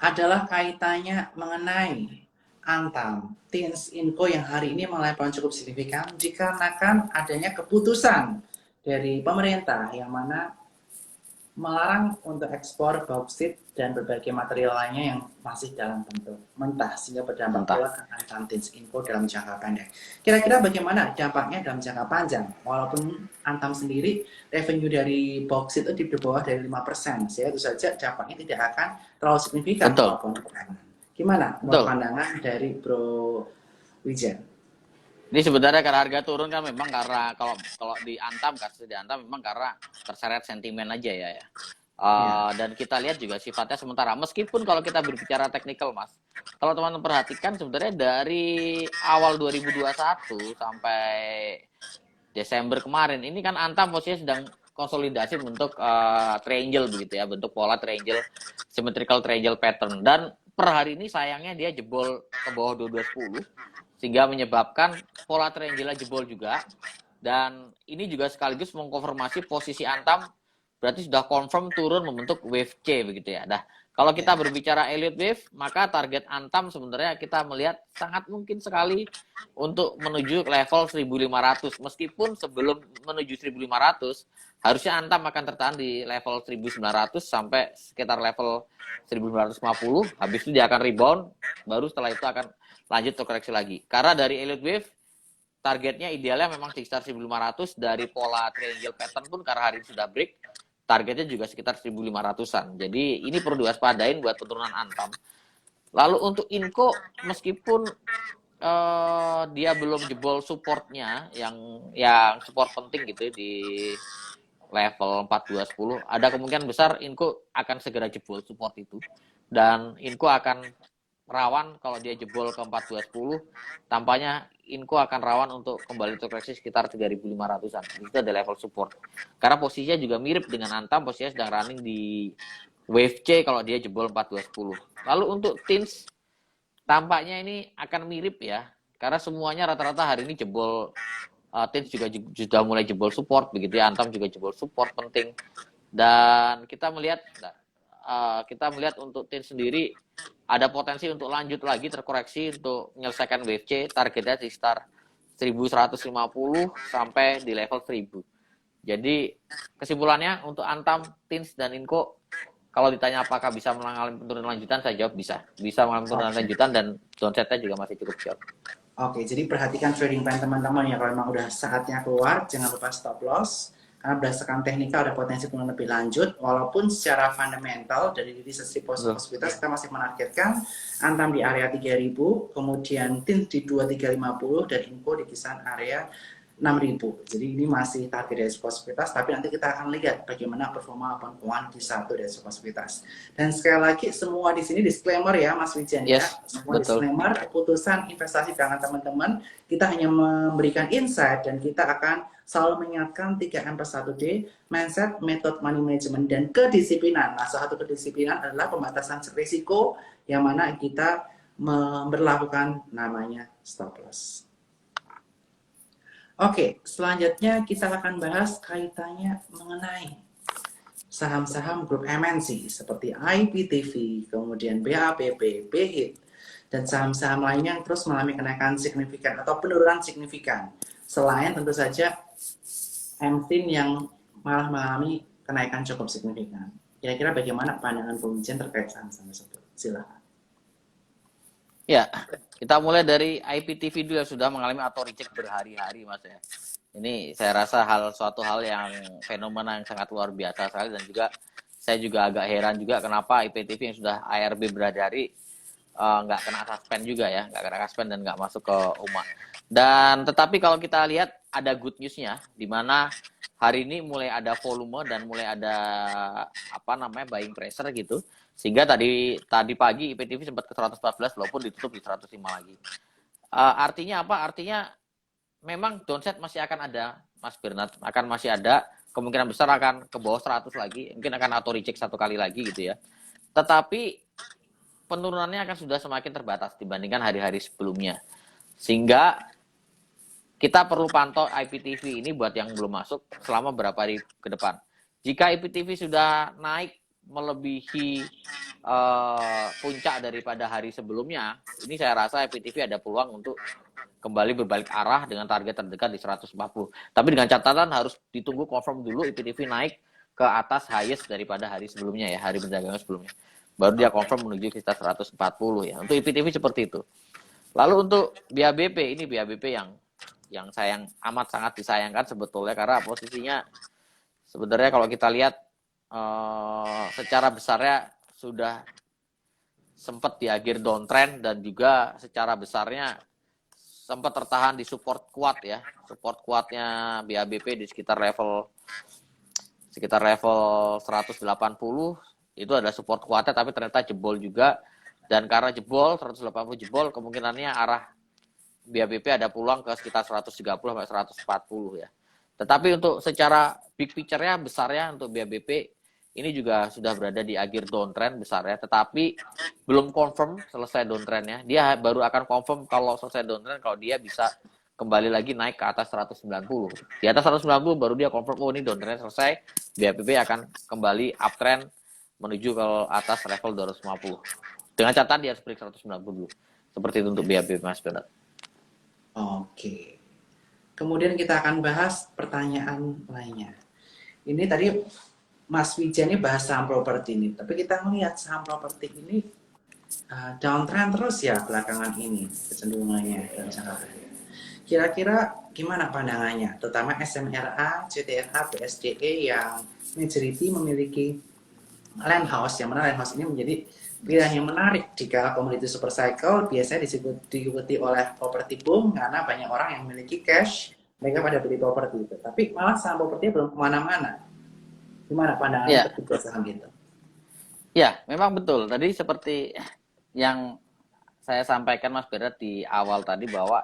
Adalah kaitannya mengenai Antam, Teens Info yang hari ini melempar cukup signifikan dikarenakan adanya keputusan dari pemerintah yang mana melarang untuk ekspor bauksit dan berbagai material lainnya yang masih dalam bentuk mentah sehingga berdampak pula ke Antam Teens Info dalam jangka pendek. Kira-kira bagaimana dampaknya dalam jangka panjang? Walaupun Antam sendiri revenue dari bauksit itu di bawah dari 5%, sehingga itu saja dampaknya tidak akan terlalu signifikan Betul. walaupun tekanan. Gimana menurut pandangan dari Bro Wijen? Ini sebenarnya karena harga turun kan memang karena kalau di Antam, kasus di Antam memang karena terseret sentimen aja ya. Dan kita lihat juga sifatnya sementara. Meskipun kalau kita berbicara teknikal, Mas, kalau teman-teman perhatikan sebenarnya dari awal 2021 sampai Desember kemarin, ini kan Antam posisinya sedang konsolidasi bentuk triangle begitu ya, bentuk pola triangle, symmetrical triangle pattern. Dan per hari ini sayangnya dia jebol ke bawah 2210 sehingga menyebabkan pola triangle jebol juga. Dan ini juga sekaligus mengkonfirmasi posisi Antam berarti sudah confirm turun membentuk wave C begitu ya. Nah, kalau kita berbicara Elliott Wave, maka target Antam sebenarnya kita melihat sangat mungkin sekali untuk menuju level 1.500. Meskipun sebelum menuju 1.500, harusnya Antam akan tertahan di level 1.900 sampai sekitar level 1.950. Habis itu dia akan rebound, baru setelah itu akan lanjut terkoreksi lagi. Karena dari Elliott Wave, targetnya idealnya memang di sekitar 1.500. Dari pola triangle pattern pun karena hari ini sudah break, targetnya juga sekitar 1.500-an. Jadi ini perlu diwaspadain buat penurunan Antam. Lalu untuk Inco, meskipun dia belum jebol supportnya yang support penting gitu di level 4210, ada kemungkinan besar Inco akan segera jebol support itu. Dan Inco akan rawan kalau dia jebol ke 4210, tampaknya Inco akan rawan untuk kembali terkoreksi sekitar 3.500-an. Itu ada level support. Karena posisinya juga mirip dengan Antam, posisinya sedang running di wave C kalau dia jebol 4210. Lalu untuk Teens, tampaknya ini akan mirip ya. Karena semuanya rata-rata hari ini jebol. Teens juga sudah mulai jebol support begitu ya. Antam juga jebol support penting. Dan kita melihat kita melihat untuk TIN sendiri ada potensi untuk lanjut lagi terkoreksi untuk menyelesaikan WFC, targetnya di start 1150 sampai di level 1000. Jadi kesimpulannya untuk Antam, Tins dan Inco, kalau ditanya apakah bisa mengalami penurunan lanjutan, saya jawab bisa. Bisa mengalami penurunan lanjutan dan downsetnya juga masih cukup jauh. Oke, jadi perhatikan trading plan teman-teman ya, kalau memang udah saatnya keluar, jangan lupa stop loss. Karena berdasarkan teknikal ada potensi penurunan lebih lanjut, walaupun secara fundamental dari sisi positivitas kita masih menargetkan Antam di area 3000, kemudian TIN di 2350 dan Inco di kisaran area 6000. Jadi ini masih target dari positivitas, tapi nanti kita akan lihat bagaimana performa kuantiti satu dari positivitas. Dan sekali lagi semua di sini disclaimer ya Mas Wijan ya. Semua betul. Disclaimer, keputusan investasi dengan teman-teman, kita hanya memberikan insight dan kita akan selalu mengingatkan 3M+1D, mindset, method money management, dan kedisiplinan. Nah, salah satu kedisiplinan adalah pembatasan risiko yang mana kita memperlakukan namanya stop loss. Oke, selanjutnya kita akan bahas kaitannya mengenai saham-saham grup MNC seperti IPTV, kemudian BAPP, BHIT, dan saham-saham lainnya yang terus mengalami kenaikan signifikan atau penurunan signifikan. Selain tentu saja MTIN yang malah mengalami kenaikan cukup signifikan. Kira-kira bagaimana pandangan pembicaraan terkait saham-saham tersebut? Silakan. Ya, kita mulai dari IPTV dulu yang sudah mengalami auto reject berhari-hari, Mas ya. Ini saya rasa suatu hal yang fenomena yang sangat luar biasa sekali, dan juga saya juga agak heran juga kenapa IPTV yang sudah ARB berhari-hari nggak kena suspend juga ya, nggak kena suspend dan nggak masuk ke UMA. Dan tetapi kalau kita lihat ada good newsnya, di mana hari ini mulai ada volume dan mulai ada buying pressure gitu, sehingga tadi pagi IPTV sempat ke 114 walaupun ditutup di 105 lagi. Artinya apa? Artinya memang downset masih akan ada, Mas Bernard, akan masih ada, kemungkinan besar akan ke bawah 100 lagi, mungkin akan auto reject satu kali lagi gitu ya. Tetapi penurunannya akan sudah semakin terbatas dibandingkan hari-hari sebelumnya. Sehingga kita perlu pantau IPTV ini buat yang belum masuk selama beberapa hari ke depan. Jika IPTV sudah naik melebihi puncak daripada hari sebelumnya, ini saya rasa IPTV ada peluang untuk kembali berbalik arah dengan target terdekat di 140. Tapi dengan catatan harus ditunggu confirm dulu IPTV naik ke atas highest daripada hari sebelumnya ya, hari perdagangan sebelumnya. Baru dia confirm menuju kita 140 ya. Untuk IPTV seperti itu. Lalu untuk BABP, ini BABP yang amat sangat disayangkan sebetulnya, karena posisinya sebenarnya kalau kita lihat secara besarnya sudah sempat di akhir downtrend, dan juga secara besarnya sempat tertahan di support kuat ya. Support kuatnya BABP di sekitar level 180 itu ada support kuatnya, tapi ternyata jebol juga. Dan karena jebol 180 jebol, kemungkinannya arah BABP ada peluang ke sekitar 130 sampai 140 ya. Tetapi untuk secara big picture-nya, besarnya untuk BABP ini juga sudah berada di akhir downtrend besarnya, tetapi belum confirm selesai downtrendnya. Dia baru akan confirm kalau selesai downtrend kalau dia bisa kembali lagi naik ke atas 190. Di atas 190 baru dia confirm, oh ini downtrend selesai, BABP akan kembali uptrend menuju ke atas level 250. Dengan catatan dia harus break 190 dulu. Seperti itu untuk BABP, Mas Bernard. Oke. Kemudian kita akan bahas pertanyaan lainnya. Ini tadi Mas Wijan ini bahas saham properti ini, tapi kita melihat saham properti ini downtrend terus ya belakangan ini kecenderungannya dan sangat. Kira-kira gimana pandangannya, terutama SMRA, CTRA, BSDE yang majority memiliki land house, yang mana land house ini menjadi pilihan yang menarik jika komoditi super cycle biasanya diikuti oleh properti boom, karena banyak orang yang memiliki cash, mereka pada beli properti itu. Tapi malah saham properti belum kemana-mana. Gimana pandangannya terhadap saham gitu? Ya, memang betul. Tadi seperti yang saya sampaikan Mas Bernard di awal tadi, bahwa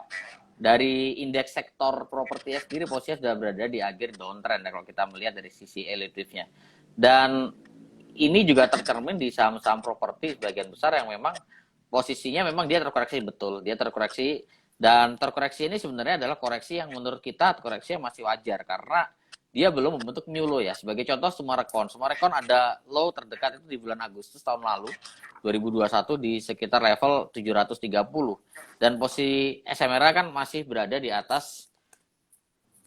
dari indeks sektor properti sendiri posisinya sudah berada di akhir downtrend kalau kita melihat dari sisi relatifnya. Dan ini juga tercermin di saham-saham properti sebagian besar yang memang posisinya memang dia terkoreksi betul. Dia terkoreksi, dan terkoreksi ini sebenarnya adalah koreksi yang menurut kita koreksi yang masih wajar, karena dia belum membentuk new low ya. Sebagai contoh Sumarekon ada low terdekat itu di bulan Agustus tahun lalu 2021 di sekitar level 730 dan posisi SMRA kan masih berada di atas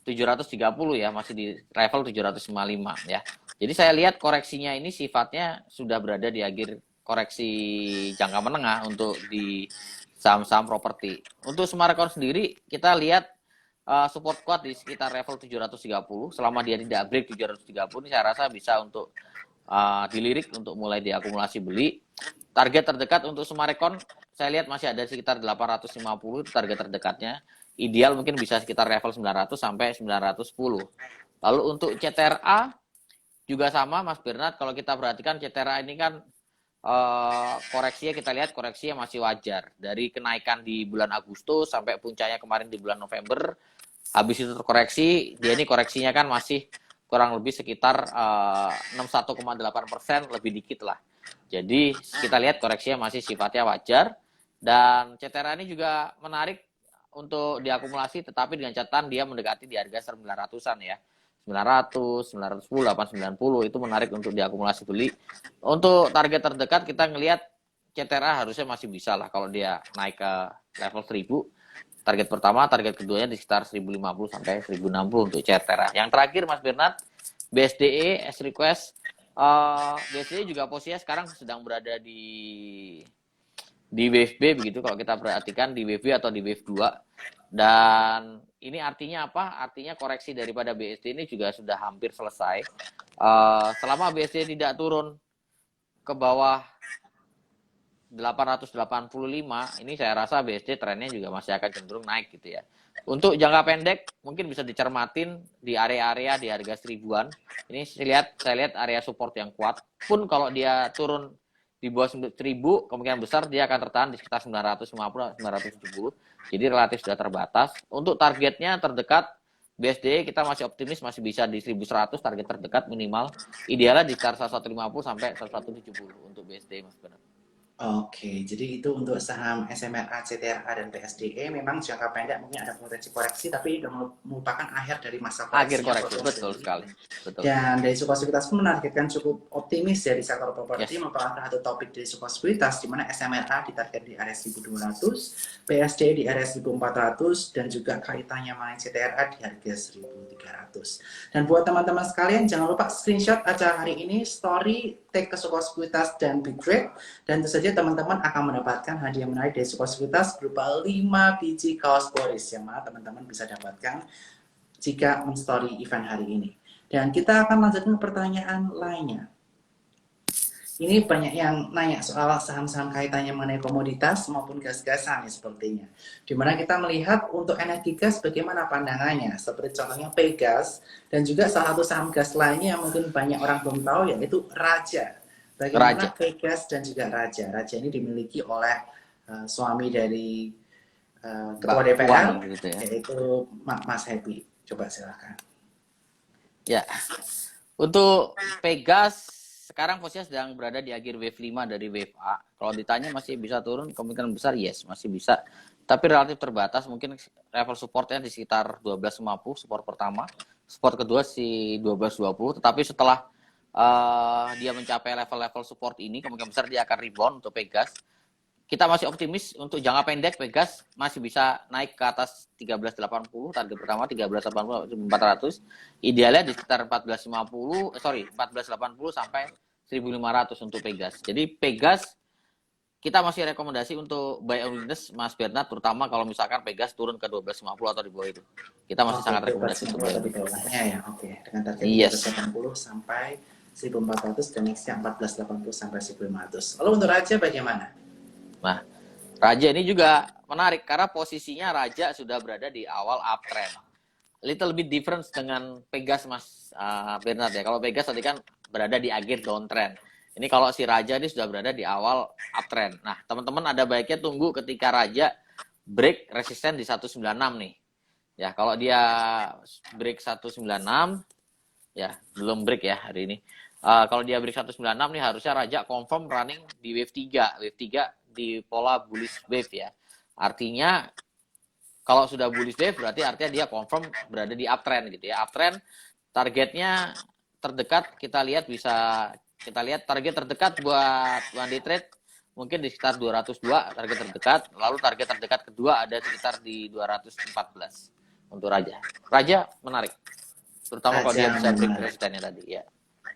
730 ya, masih di level 755 ya. Jadi saya lihat koreksinya ini sifatnya sudah berada di akhir koreksi jangka menengah untuk di saham-saham properti. Untuk Sumarekon sendiri kita lihat support kuat di sekitar level 730. Selama dia tidak break 730 ini saya rasa bisa untuk dilirik untuk mulai diakumulasi beli. Target terdekat untuk Sumarekon saya lihat masih ada sekitar 850 itu target terdekatnya. Ideal mungkin bisa sekitar level 900 sampai 910. Lalu untuk CTRA juga sama Mas Bernard, kalau kita perhatikan CTRA ini kan koreksinya kita lihat koreksinya masih wajar. Dari kenaikan di bulan Agustus sampai puncaknya kemarin di bulan November, habis itu terkoreksi, dia ini koreksinya kan masih kurang lebih sekitar 61,8%, lebih dikit lah. Jadi kita lihat koreksinya masih sifatnya wajar. Dan CTRA ini juga menarik untuk diakumulasi, tetapi dengan catatan dia mendekati di harga 900-an ya. 900, 910, 890 itu menarik untuk diakumulasi beli. Untuk target terdekat kita ngelihat CTRA harusnya masih bisa lah kalau dia naik ke level 1000. Target pertama, target keduanya di sekitar 1050 sampai 1060 untuk CTRA. Yang terakhir Mas Bernard, BSDE, S-Request. BSDE juga posisinya sekarang sedang berada di wave B begitu kalau kita perhatikan di wave B atau di wave 2. Dan ini artinya apa? Artinya koreksi daripada BSD ini juga sudah hampir selesai. Selama BSD tidak turun ke bawah 885, ini saya rasa BSD trennya juga masih akan cenderung naik gitu ya. Untuk jangka pendek mungkin bisa dicermatin di area-area di harga 1000-an. Ini saya lihat area support yang kuat. Pun kalau dia turun di bawah 1000, kemungkinan besar dia akan tertahan di sekitar 950-970. Jadi relatif sudah terbatas. Untuk targetnya terdekat BSD kita masih optimis masih bisa di 1100 target terdekat minimal. Idealnya di sekitar 1150 sampai 1170 untuk BSD Mas Benar. Oke, jadi itu untuk saham SMRA, CTRA, dan BSDE memang jangka pendek mungkin ada potensi koreksi, tapi sudah merupakan akhir dari masa Akhir koreksinya. koreksi, betul sekali. Betul. Dan dari suku sekuritas pun menargetkan cukup optimis ya di sektor properti, merupakan satu topik dari suku sekuritas, di mana SMRA ditarget di area 1200, BSDE di area 1400, dan juga kaitannya main CTRA di harga 1300. Dan buat teman-teman sekalian, jangan lupa screenshot acara hari ini, story, tag ke suku sekuritas dan Big Trade, dan tentu saja teman-teman akan mendapatkan hadiah menarik dari suku sekuritas berupa 5 biji kaos Boris yang mana teman-teman bisa dapatkan jika men-story event hari ini. Dan kita akan lanjutkan pertanyaan lainnya. Ini banyak yang nanya soal saham-saham kaitannya mengenai komoditas maupun gas-gasan ya sepertinya. Dimana kita melihat untuk energi gas bagaimana pandangannya. Seperti contohnya Pegas dan juga salah satu saham gas lainnya yang mungkin banyak orang belum tahu yaitu Raja. Bagaimana Pegas dan juga Raja. Raja ini dimiliki oleh suami dari Ketua DPR gitu ya, yaitu Mas Happy. Coba silakan. Ya, untuk Pegas sekarang posisinya sedang berada di akhir wave 5 dari wave A. Kalau ditanya masih bisa turun, kemungkinan besar yes, masih bisa. Tapi relatif terbatas, mungkin level supportnya di sekitar 1250, support pertama. Support kedua si 1220, tetapi setelah dia mencapai level-level support ini, kemungkinan besar dia akan rebound untuk Pegas. Kita masih optimis untuk jangka pendek Pegas masih bisa naik ke atas 1380, target pertama 1380 400. Idealnya di sekitar 1480 sampai 1500 untuk Pegas. Jadi Pegas kita masih rekomendasi untuk buy on weakness Mas Bernard, terutama kalau misalkan Pegas turun ke 1250 atau di bawah itu. Kita masih sangat rekomendasi untuk buy on weakness. Dengan target 1280 sampai 1400 dan nextnya 1480 sampai 1500. Lalu untuk Raja bagaimana? Nah, Raja ini juga menarik karena posisinya Raja sudah berada di awal uptrend. Little bit difference dengan Pegas Mas Bernard ya. Kalau Pegas tadi kan berada di akhir downtrend. Ini kalau si Raja ini sudah berada di awal uptrend. Nah, teman-teman ada baiknya tunggu ketika Raja break resisten di 196 nih. Ya, kalau dia break 196 ya, belum break ya hari ini. Kalau dia break 196 nih harusnya Raja confirm running di wave 3. Wave 3 di pola bullish wave ya. Artinya kalau sudah bullish wave berarti artinya dia confirm berada di uptrend gitu ya. Uptrend targetnya terdekat kita lihat target terdekat buat one day trade mungkin di sekitar 202 target terdekat, lalu target terdekat kedua ada sekitar di 214 untuk Raja. Raja menarik, terutama kalau dia bisa break resistennya tadi ya.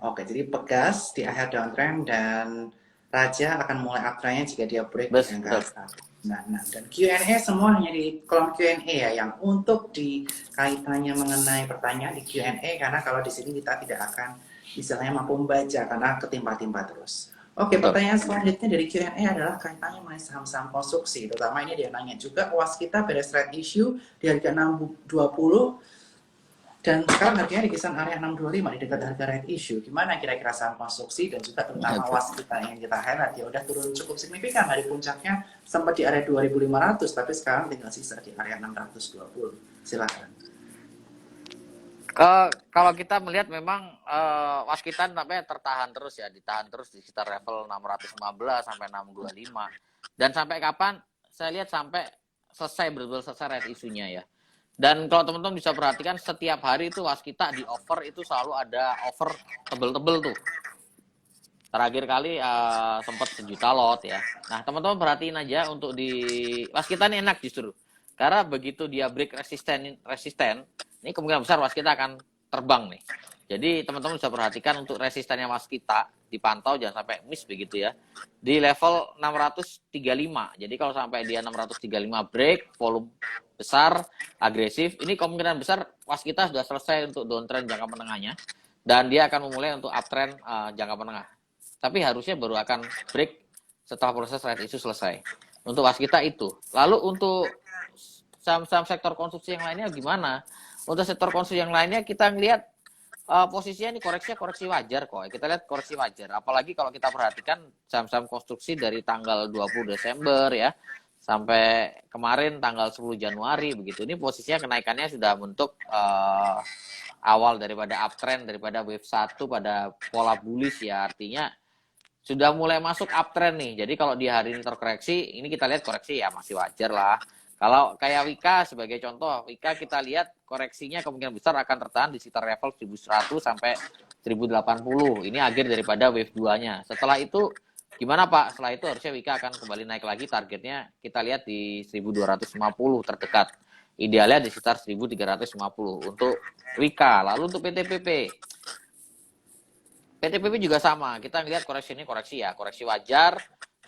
Oke, jadi Pegas di akhir downtrend dan Raja akan mulai uptrendnya jika dia break di angka 1. Nah, dan Q&A semua hanya di kolom Q&A ya, yang untuk di kaitannya mengenai pertanyaan di Q&A, karena kalau di sini kita tidak akan istilahnya mampu membaca karena ketimpa-timpa terus. Oke, pertanyaan selanjutnya dari Q&A adalah kaitannya mengenai saham-saham konstruksi. Terutama ini dia nanya juga, UAS kita beres trade issue di harga 620 dan sekarang harganya di kisaran area 625 di dekat harga red issue. Gimana kira-kira saham konstruksi dan juga terutama UAS kita yang kita highlight ya udah turun cukup signifikan dari puncaknya sempat di area 2500 tapi sekarang tinggal sisa di area 620. Silakan. Kalau kita melihat memang UAS kita sampai tertahan terus ya, ditahan terus di sekitar level 615 sampai 625. Dan sampai kapan? Saya lihat sampai selesai betul-betul selesai red issue-nya ya. Dan kalau teman-teman bisa perhatikan setiap hari itu UAS kita di offer itu selalu ada offer tebel-tebel tuh. Terakhir kali sempat 1 juta lot ya. Nah teman-teman perhatiin aja untuk di UAS kita ini enak justru. Karena begitu dia break resisten, ini kemungkinan besar UAS kita akan terbang nih. Jadi teman-teman bisa perhatikan untuk resistennya UAS kita dipantau jangan sampai miss begitu ya. Di level 635. Jadi kalau sampai dia 635 break, volume besar, agresif, ini kemungkinan besar UAS kita sudah selesai untuk downtrend jangka menengahnya dan dia akan memulai untuk uptrend jangka menengah. Tapi harusnya baru akan break setelah proses red issue selesai. Untuk UAS kita itu. Lalu untuk saham-saham sektor konstruksi yang lainnya gimana? Untuk sektor konstruksi yang lainnya kita ngelihat posisinya ini koreksi wajar kok. Kita lihat koreksi wajar. Apalagi kalau kita perhatikan saham-saham konstruksi dari tanggal 20 Desember ya sampai kemarin tanggal 10 Januari begitu. Ini posisinya kenaikannya sudah bentuk awal daripada uptrend, daripada wave 1 pada pola bullish ya. Artinya sudah mulai masuk uptrend nih. Jadi kalau di hari ini terkoreksi, ini kita lihat koreksi ya masih wajar lah. Kalau kayak Wika sebagai contoh, Wika kita lihat koreksinya kemungkinan besar akan tertahan di sekitar level 1100 sampai 1080. Ini akhir daripada wave 2-nya. Setelah itu gimana Pak? Setelah itu harusnya Wika akan kembali naik lagi, targetnya kita lihat di 1250 terdekat. Idealnya di sekitar 1350 untuk Wika. Lalu untuk PTPP. PTPP juga sama. Kita lihat koreksi ini koreksi ya, koreksi wajar.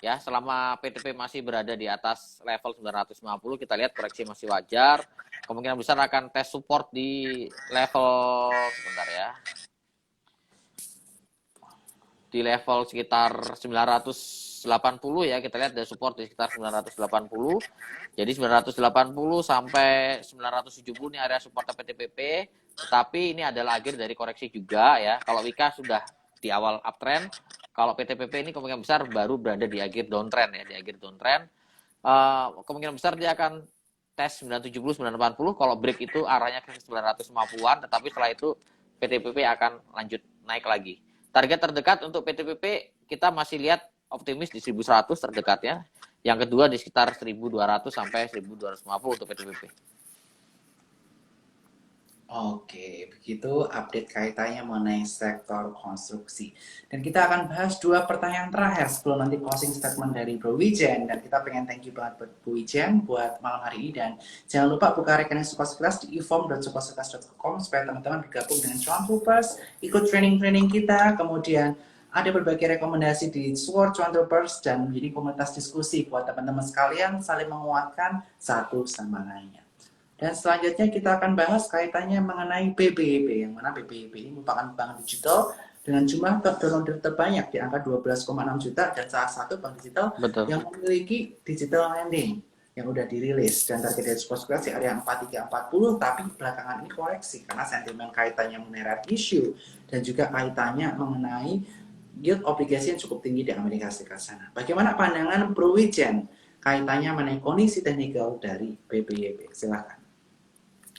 Ya, selama PTP masih berada di atas level 950, kita lihat koreksi masih wajar. Kemungkinan besar akan tes support di level sebentar ya. Di level sekitar 980 ya, kita lihat ada support di sekitar 980. Jadi 980 sampai 970 ini area support PTPP. Tetapi ini adalah akhir dari koreksi juga ya. Kalau Wika sudah di awal uptrend, kalau PTPP ini kemungkinan besar baru berada di akhir downtrend ya, di akhir downtrend. Kemungkinan besar dia akan tes 970, 980. Kalau break itu arahnya ke 950-an, tetapi setelah itu PTPP akan lanjut naik lagi. Target terdekat untuk PTPP kita masih lihat optimis di 1100 terdekatnya. Yang kedua di sekitar 1200 sampai 1250 untuk PTPP. Oke, begitu update kaitannya mengenai sektor konstruksi. Dan kita akan bahas 2 pertanyaan terakhir sebelum nanti closing statement dari Bro Wijen. Dan kita pengen thank you banget buat Bro Wijen buat malam hari ini. Dan jangan lupa buka rekening Sukasuklas di eform.sukasuklas.com supaya teman-teman bergabung dengan Cuan Troopers, ikut training-training kita, kemudian ada berbagai rekomendasi di Sword Cuan Troopers dan menjadi komunitas diskusi buat teman-teman sekalian saling menguatkan satu sama lainnya. Dan selanjutnya kita akan bahas kaitannya mengenai BBYB, yang mana BBYB ini merupakan bank digital dengan jumlah downloader terbanyak di angka 12,6 juta dan salah satu bank digital yang memiliki digital lending yang udah dirilis dan target dari Sukasuklas di area 4340, tapi belakangan ini koreksi karena sentimen kaitannya mengenai red issue dan juga kaitannya mengenai yield obligasi yang cukup tinggi di Amerika Serikat sana. Bagaimana pandangan Bro Wijen kaitannya mengenai kondisi teknikal dari BBYB? Silakan.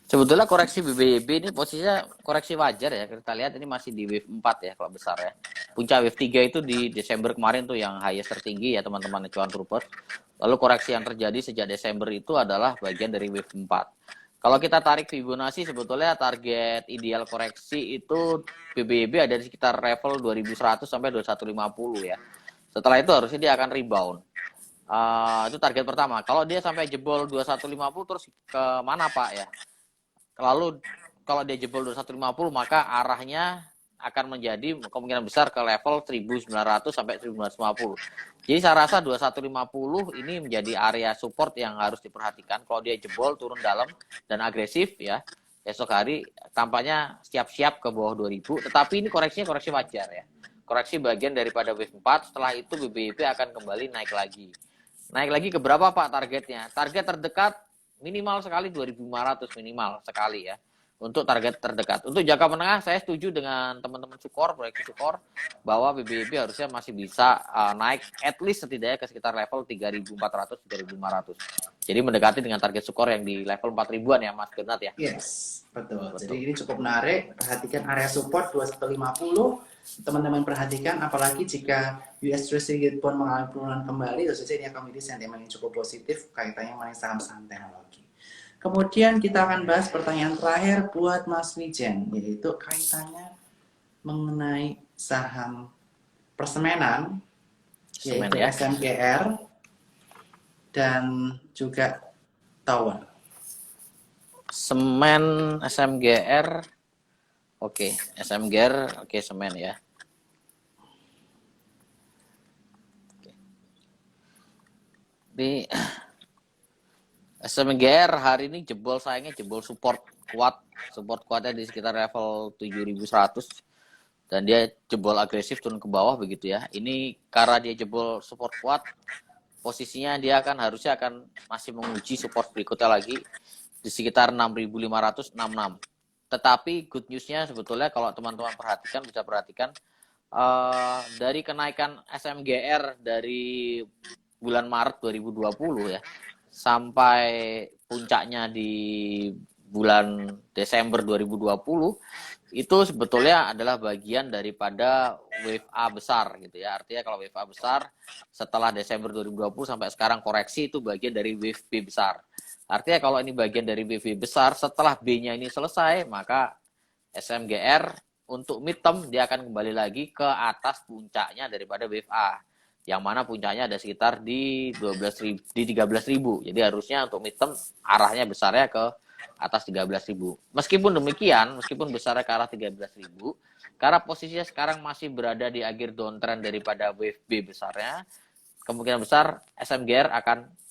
Sebetulnya koreksi BBYB ini posisinya koreksi wajar ya. Kita lihat ini masih di wave 4 ya kalau besar ya. Puncak wave 3 itu di Desember kemarin tuh yang highest tertinggi ya teman-teman Cuan Troopers. Lalu koreksi yang terjadi sejak Desember itu adalah bagian dari wave 4. Kalau kita tarik Fibonacci, sebetulnya target ideal koreksi itu BBB ada di sekitar level 2100 sampai 2150 ya. Setelah itu harusnya dia akan rebound. Itu target pertama. Kalau dia sampai jebol 2150 terus ke mana Pak ya? Lalu kalau dia jebol 2150 maka arahnya akan menjadi kemungkinan besar ke level 1900 sampai 1950. Jadi saya rasa 2150 ini menjadi area support yang harus diperhatikan. Kalau dia jebol turun dalam dan agresif ya, esok hari tampaknya siap-siap ke bawah 2000, tetapi ini koreksinya koreksi wajar ya. Koreksi bagian daripada wave 4, setelah itu BBIP akan kembali naik lagi. Naik lagi ke berapa Pak targetnya? Target terdekat minimal sekali 2.500 minimal sekali ya. Untuk target terdekat. Untuk jangka menengah saya setuju dengan teman-teman Sukor, proyek Sukor, bahwa BBB harusnya masih bisa naik at least setidaknya ke sekitar level 3.400 3.500. Jadi mendekati dengan target Sukor yang di level 4.000-an ya Mas Bernat ya. Yes, betul. Jadi ini cukup menarik. Perhatikan area support 2150. Teman-teman perhatikan, apalagi jika US Treasury pun mengalami penurunan kembali, khususnya ini akan menjadi sentimen yang cukup positif kaitannya mengenai saham-saham teknologi. Kemudian kita akan bahas pertanyaan terakhir buat Mas Wijen, yaitu kaitannya mengenai saham persemenan, yaitu ya. SMGR dan juga Tower. Semen SMGR, oke, SMGR, oke, semen ya. Di SMGR hari ini jebol sayangnya jebol support kuatnya di sekitar level 7100 dan dia jebol agresif turun ke bawah begitu ya. Ini karena dia jebol support kuat, posisinya dia harusnya akan masih menguji support berikutnya lagi di sekitar 6.566. Tetapi good newsnya sebetulnya kalau teman-teman bisa perhatikan dari kenaikan SMGR dari bulan Maret 2020 ya sampai puncaknya di bulan Desember 2020 itu sebetulnya adalah bagian daripada wave A besar gitu ya. Artinya kalau wave A besar setelah Desember 2020 sampai sekarang koreksi itu bagian dari wave B besar. Artinya kalau ini bagian dari wave B besar, setelah B-nya ini selesai, maka SMGR untuk midterm dia akan kembali lagi ke atas puncaknya daripada wave A. Yang mana puncaknya ada sekitar di 13.000. Jadi harusnya untuk midterm arahnya besarnya ke atas 13.000. Meskipun demikian, meskipun besarnya ke arah 13.000, karena posisinya sekarang masih berada di akhir downtrend daripada wave B besarnya, kemungkinan besar SMGR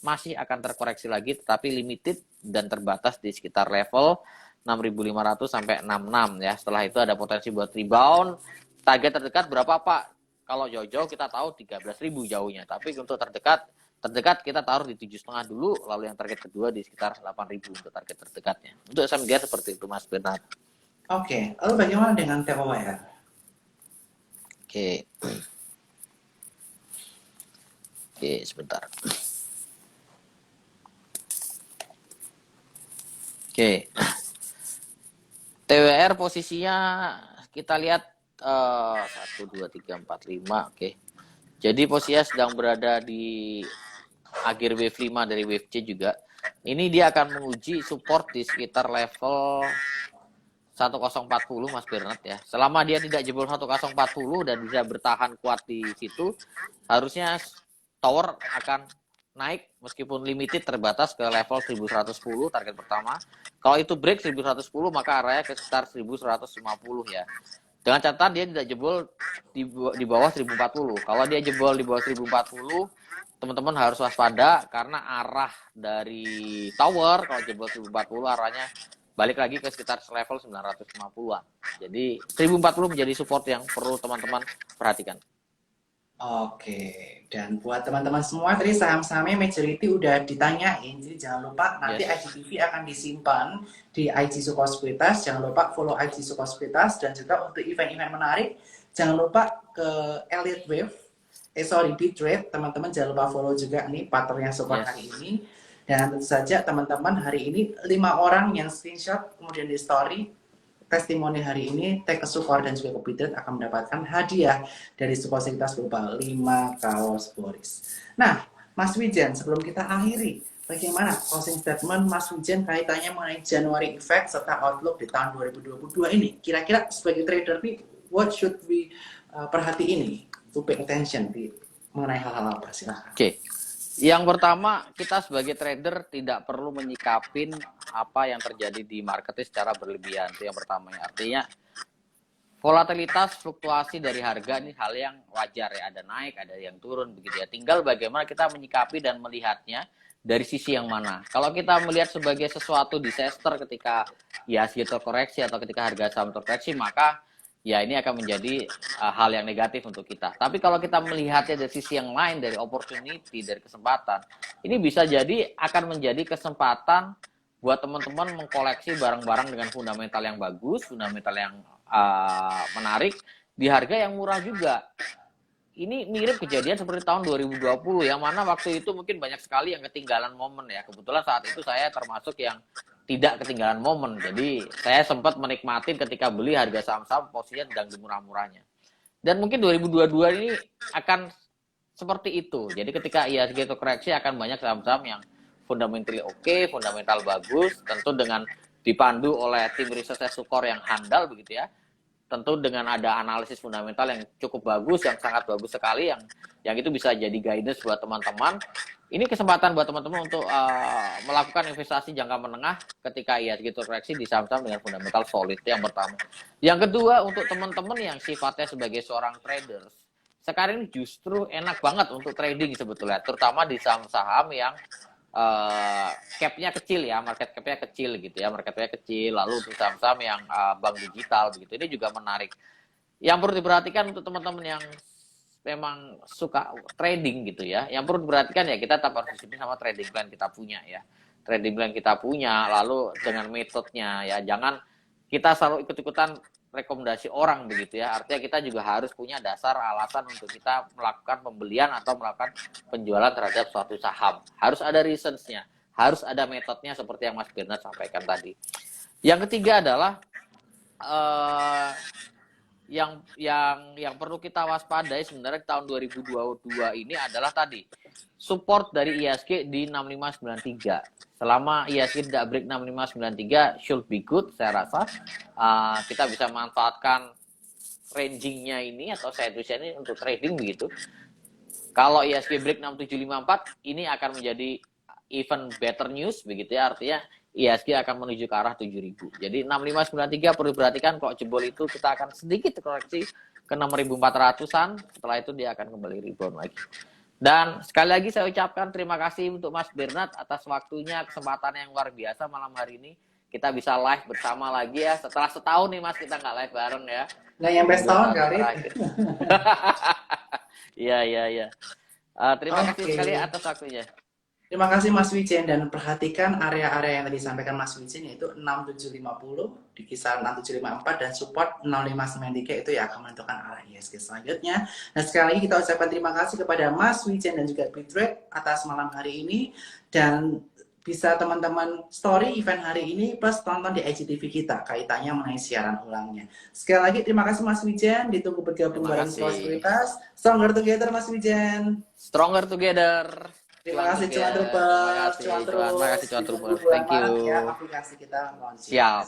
masih akan terkoreksi lagi, tetapi limited dan terbatas di sekitar level 6.500 sampai 66 ya. Setelah itu ada potensi buat rebound. Target terdekat berapa Pak? Kalau jauh-jauh kita tahu 13.000 jauhnya, tapi untuk terdekat kita taruh di 7,5 dulu, lalu yang target kedua di sekitar 8.000 untuk target terdekatnya. Untuk SMGR seperti itu Mas Bernard. Oke, lalu bagaimana dengan TOWR? Oke, sebentar. Oke. TWR posisinya kita lihat 1, 2, 3, 4, 5. Oke. Jadi posisinya sedang berada di akhir wave 5 dari wave C juga. Ini dia akan menguji support di sekitar level 1040 Mas Bernard ya. Selama dia tidak jebol 1040 dan bisa bertahan kuat di situ, harusnya tower akan naik meskipun limited terbatas ke level 1110 target pertama. Kalau itu break 1110 maka arahnya ke sekitar 1150 ya. Dengan catatan dia tidak jebol di bawah 1040. Kalau dia jebol di bawah 1040, teman-teman harus waspada karena arah dari tower kalau jebol 1040 arahnya balik lagi ke sekitar level 950-an. Jadi 1040 menjadi support yang perlu teman-teman perhatikan. Oke, dan buat teman-teman semua tadi saham-sahamnya majority udah ditanyain, jadi jangan lupa nanti IGTV akan disimpan di IG Sukor Sekuritas. Jangan lupa follow IG Sukor Sekuritas, dan juga untuk event-event menarik jangan lupa ke Elite Wave, Bitrate, teman-teman jangan lupa follow juga nih partnernya Sukor hari ini. Dan tentu saja teman-teman hari ini 5 orang yang screenshot kemudian di story testimoni hari ini, tag ke Sukor dan juga ke Bitrate akan mendapatkan hadiah dari Sukor Sekuritas berupa 5 kaos Boris. Nah, Mas Wijen, sebelum kita akhiri bagaimana closing statement Mas Wijen kaitannya mengenai January effect serta outlook di tahun 2022 ini? Kira-kira sebagai trader nih, what should we perhatiin nih, to pay attention mengenai hal-hal apa? Silahkan. Oke. Yang pertama, kita sebagai trader tidak perlu menyikapin apa yang terjadi di marketnya secara berlebihan. Itu yang pertama ya. Artinya volatilitas fluktuasi dari harga ini hal yang wajar ya. Ada naik, ada yang turun begitu ya. Tinggal bagaimana kita menyikapi dan melihatnya dari sisi yang mana. Kalau kita melihat sebagai sesuatu disaster ketika IHSG terkoreksi atau ketika harga saham terkoreksi, maka ya ini akan menjadi hal yang negatif untuk kita. Tapi kalau kita melihatnya dari sisi yang lain, dari opportunity, dari kesempatan, ini bisa jadi akan menjadi kesempatan buat teman-teman mengkoleksi barang-barang dengan fundamental yang bagus, fundamental yang menarik, di harga yang murah juga. Ini mirip kejadian seperti tahun 2020, yang mana waktu itu mungkin banyak sekali yang ketinggalan momen ya. Kebetulan saat itu saya termasuk yang tidak ketinggalan momen. Jadi saya sempat menikmati ketika beli harga saham-saham posisinya sedang di murah-murahnya. Dan mungkin 2022 ini akan seperti itu. Jadi ketika IHSG itu koreksi akan banyak saham-saham yang fundamentally oke, fundamental bagus, tentu dengan dipandu oleh tim riset Sukor yang handal begitu ya. Tentu dengan ada analisis fundamental yang cukup bagus, yang sangat bagus sekali, yang itu bisa jadi guidance buat teman-teman. Ini kesempatan buat teman-teman untuk melakukan investasi jangka menengah ketika IHSG koreksi di saham-saham dengan fundamental solid. Yang pertama. Yang kedua, untuk teman-teman yang sifatnya sebagai seorang traders, sekarang ini justru enak banget untuk trading sebetulnya, terutama di saham-saham yang cap-nya kecil ya, market cap-nya kecil gitu ya, market cap-nya kecil, lalu untuk saham-saham yang bank digital begitu, ini juga menarik. Yang perlu diperhatikan untuk teman-teman yang memang suka trading gitu ya, yang perlu diperhatikan ya kita tetap harus disiplin sama trading plan kita punya ya, trading plan kita punya, lalu dengan metodenya ya, jangan kita selalu ikut-ikutan rekomendasi orang begitu ya. Artinya kita juga harus punya dasar alasan untuk kita melakukan pembelian atau melakukan penjualan terhadap suatu saham. Harus ada reasons-nya, harus ada metodenya seperti yang Mas Bernard sampaikan tadi. Yang ketiga adalah yang perlu kita waspadai sebenarnya tahun 2022 ini adalah tadi support dari IHSG di 6593. Selama IHSG tidak break 6593 should be good, saya rasa kita bisa manfaatkan ranging-nya ini atau sideways ini untuk trading begitu. Kalau IHSG break 6754 ini akan menjadi even better news begitu ya, artinya IHSG akan menuju ke arah 7.000. Jadi 6593 perlu diperhatikan, kalau jebol itu kita akan sedikit koreksi ke 6.400-an, setelah itu dia akan kembali rebound lagi. Dan sekali lagi saya ucapkan terima kasih untuk Mas Bernard atas waktunya, kesempatan yang luar biasa malam hari ini. Kita bisa live bersama lagi ya, setelah setahun nih Mas kita nggak live bareng ya. Nggak nyampe setahun kali. Iya. Terima kasih sekali atas waktunya. Terima kasih Mas Wijen, dan perhatikan area-area yang tadi disampaikan Mas Wijen, yaitu 6750 di kisaran 6754 dan support 6593, itu ya akan menentukan arah IHSG selanjutnya. Dan sekali lagi kita ucapkan terima kasih kepada Mas Wijen dan juga Bitrate atas malam hari ini, dan bisa teman-teman story event hari ini plus tonton di IGTV kita kaitannya mengenai siaran ulangnya. Sekali lagi terima kasih Mas Wijen, ditunggu bergabung bareng Sekuritas. Stronger together Mas Wijen. Stronger together. Terima kasih Cuan Troopers. Terima kasih Cuan Troopers. Thank you. Ya, aplikasi kita launching. Siap.